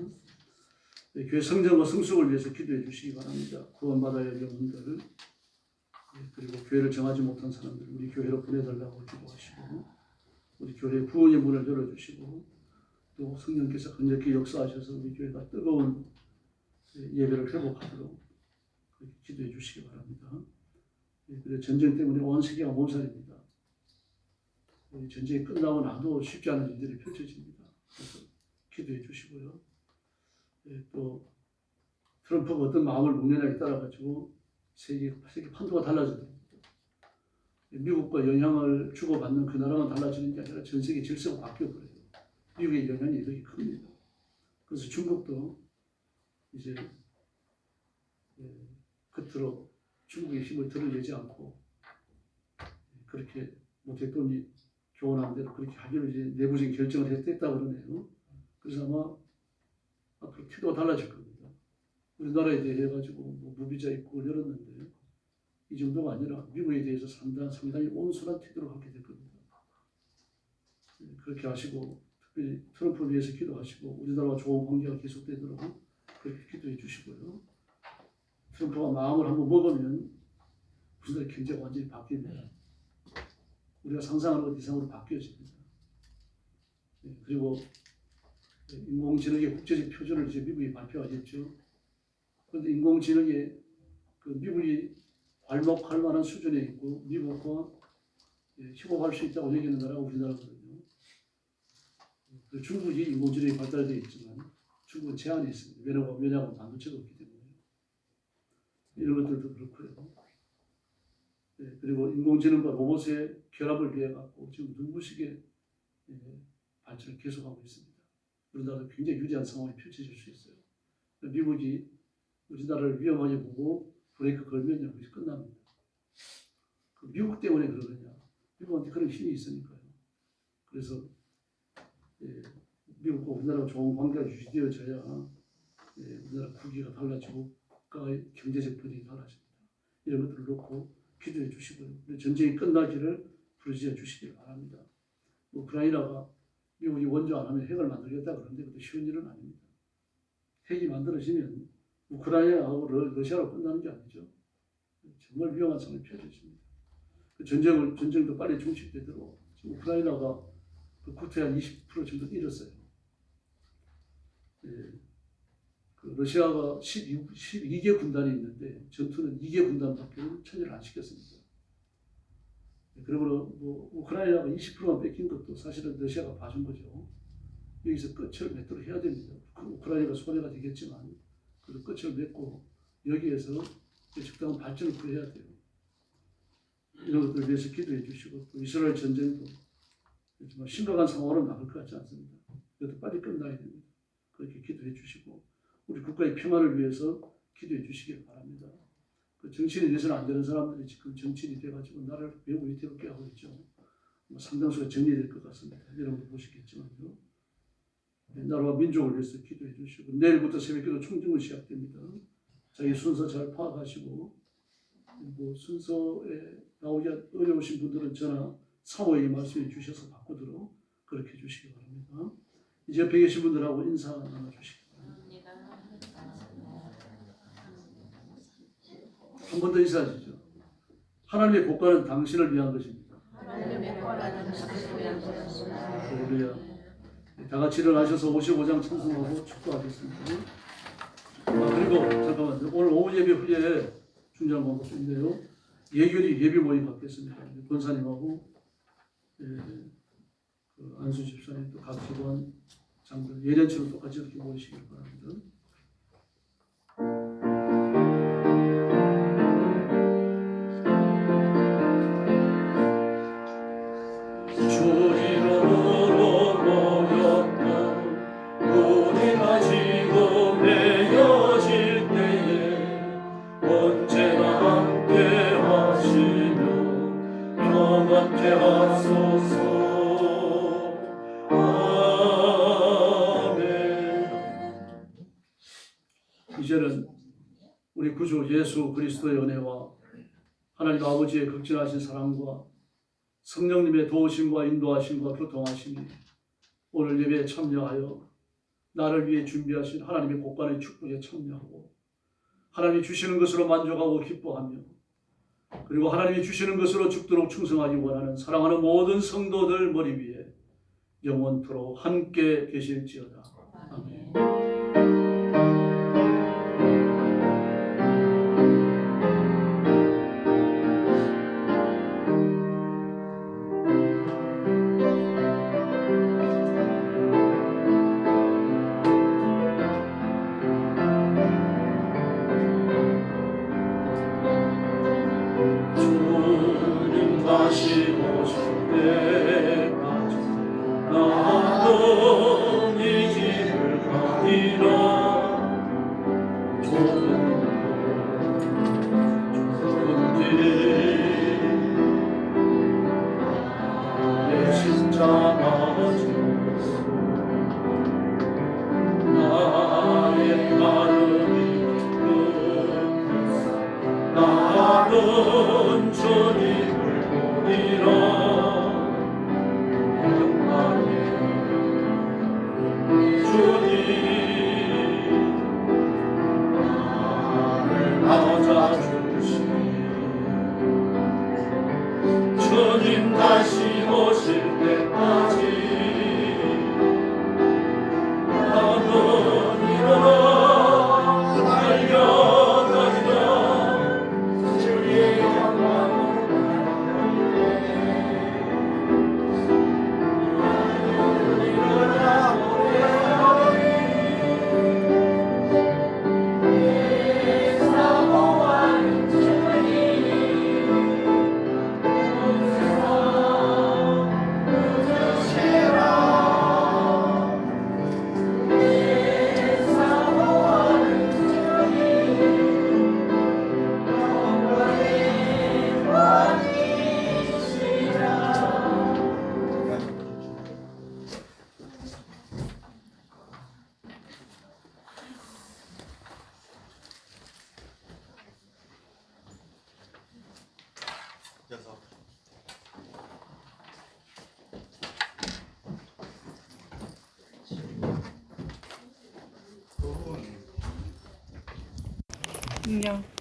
교회 성전과 성숙을 위해서 기도해 주시기 바랍니다. 구원받아야 할 영혼들 그리고 교회를 정하지 못한 사람들 우리 교회로 보내달라고 기도하시고 우리 교회의 부흥의 문을 열어주시고 또 성령께서 간절히 역사하셔서 우리 교회가 뜨거운 예배를 회복하도록 기도해 주시기 바랍니다. 그리고 전쟁 때문에 온 세계가 몸살입니다. 전쟁이 끝나고 나도 쉽지 않은 일들이 펼쳐집니다. 그래서 기도해 주시고요. 또 트럼프가 어떤 마음을 묵념하에 따라 가지고 세계 판도가 달라집니다. 미국과 영향을 주고받는 그 나라만 달라지는 게 아니라 전 세계 질서가 바뀌어버려요. 미국의 영향이 되게 큽니다. 그래서 중국도 이제 겉으로 중국의 힘을 드러내지 않고 그렇게 모택돈이 교훈한 대로 그렇게 하기로 이제 내부적인 결정을 했다고 그러네요. 그래서 아마 앞으로 태도가 달라질 겁니다. 우리나라에 대해 가지고 무비자 입국을 열었는데 이 정도가 아니라 미국에 대해서 상당히 온순한 태도를 갖게 될 겁니다. 그렇게 하시고 특별히 트럼프를 위해서 기도하시고 우리나라와 좋은 관계가 계속되도록 그렇게 기도해 주시고요. 트럼프가 마음을 한번 먹으면 우리나라 경제가 완전히 바뀝니다. 우리가 상상하는 것 이상으로 바뀌어집니다. 그리고 인공지능의 국제적 표준을 이제 미국이 발표하겠죠. 그런데 인공지능에 그 미국이 괄목할 만한 수준에 있고 미국과 협업할 수 있다고 여기는 나라가 우리나라거든요. 중국이 인공지능이 발달되어 있지만 중국은 제한이 있습니다. 왜냐하면 반도체가 없기 때문에. 이런 것들도 그렇고요. 그리고 인공지능과 로봇의 결합을 위해 갖고 지금 눈부시게 발전을 계속하고 있습니다. 우리나라도 굉장히 유리한 상황이 펼쳐질 수 있어요. 미국이 우리나라를 위험하게 보고 브레이크 걸면요, 그것이 끝납니다. 미국 때문에 그러느냐? 미국한테 그런 힘이 있으니까요. 그래서 미국과 우리나라가 좋은 관계가 유지되어져야 우리나라 국위가 달라지고 국가의 경제적 분위기가 달라집니다. 이런 것들을 놓고 기도해 주시고요. 전쟁이 끝나기를 부르짖어 주시길 바랍니다. 우크라이나가 미국이 원조 안 하면 핵을 만들겠다 그러는데 그것도 쉬운 일은 아닙니다. 핵이 만들어지면 우크라이나하고 러시아로 끝나는 게 아니죠. 정말 위험한 상황이 펼쳐집니다. 그 전쟁도 빨리 종식되도록 지금 우크라이나가 그 국토의 한 20% 정도 잃었어요. 그 러시아가 12개 군단이 있는데 전투는 2개 군단밖에 참여를 안 시켰습니다. 그리고 우크라이나가 20%만 뺏긴 것도 사실은 러시아가 봐준 거죠. 여기서 끝을 맺도록 해야 됩니다. 우크라이나가 손해가 되겠지만 그 끝을 맺고 여기에서 적당한 발전을 구해야 돼요. 이런 것들을 위해서 기도해 주시고 또 이스라엘 전쟁도 정말 심각한 상황으로 나갈 것 같지 않습니다. 그래도 빨리 끝나야 됩니다. 그렇게 기도해 주시고 우리 국가의 평화를 위해서 기도해 주시길 바랍니다. 그 정치인이 돼서는 안 되는 사람들이 지금 정치인이 돼가지고 나라를 매우 위태롭게 하고 있죠. 상당수가 정리될 것 같습니다. 여러분도 보시겠지만요. 나라와 민족을 위해서 기도해 주시고 내일부터 새벽기도 총정은 시작됩니다. 자기 순서 잘 파악하시고 뭐 순서에 나오기 어려우신 분들은 전화 사모에게 말씀해 주셔서 바꾸도록 그렇게 해주시기 바랍니다. 이제 옆에 계신 분들하고 인사 나눠주시기 바랍니다. 한 번 더 인사하시죠. 하나님의 국가는 당신을 위한 것입니다. 할렐루야. 다 같이 일어나셔서 55장 찬송하고 축도하겠습니다. 그리고 잠깐만요. 오늘 오후 예배 후에 중요한 방법이 있는데요. 예결이 예배 모임 갖겠습니다. 권사님하고 그 안수 집사님 또 각 기관 장들 예년처럼 똑같이 이렇게 모이시길 바랍니다. 이제는 우리 구주 예수 그리스도의 은혜와 하나님 아버지의 극진하신 사랑과 성령님의 도우심과 인도하심과 교통하심이 오늘 예배에 참여하여 나를 위해 준비하신 하나님의 곳간의 축복에 참여하고 하나님이 주시는 것으로 만족하고 기뻐하며 그리고 하나님이 주시는 것으로 죽도록 충성하기 원하는 사랑하는 모든 성도들 머리 위에 영원토록 함께 계실지어다. 아멘. 다시 오실 때까지 나는 이 집을 가리라. 좁은 길 내 십자가 지고 나의 발음이 끝에서 나는 주님을 보리라. 주님 다시 오실 때까지 나는 일어나 달려가리라. 주의 영광을 일어나 내 사모하는 안녕.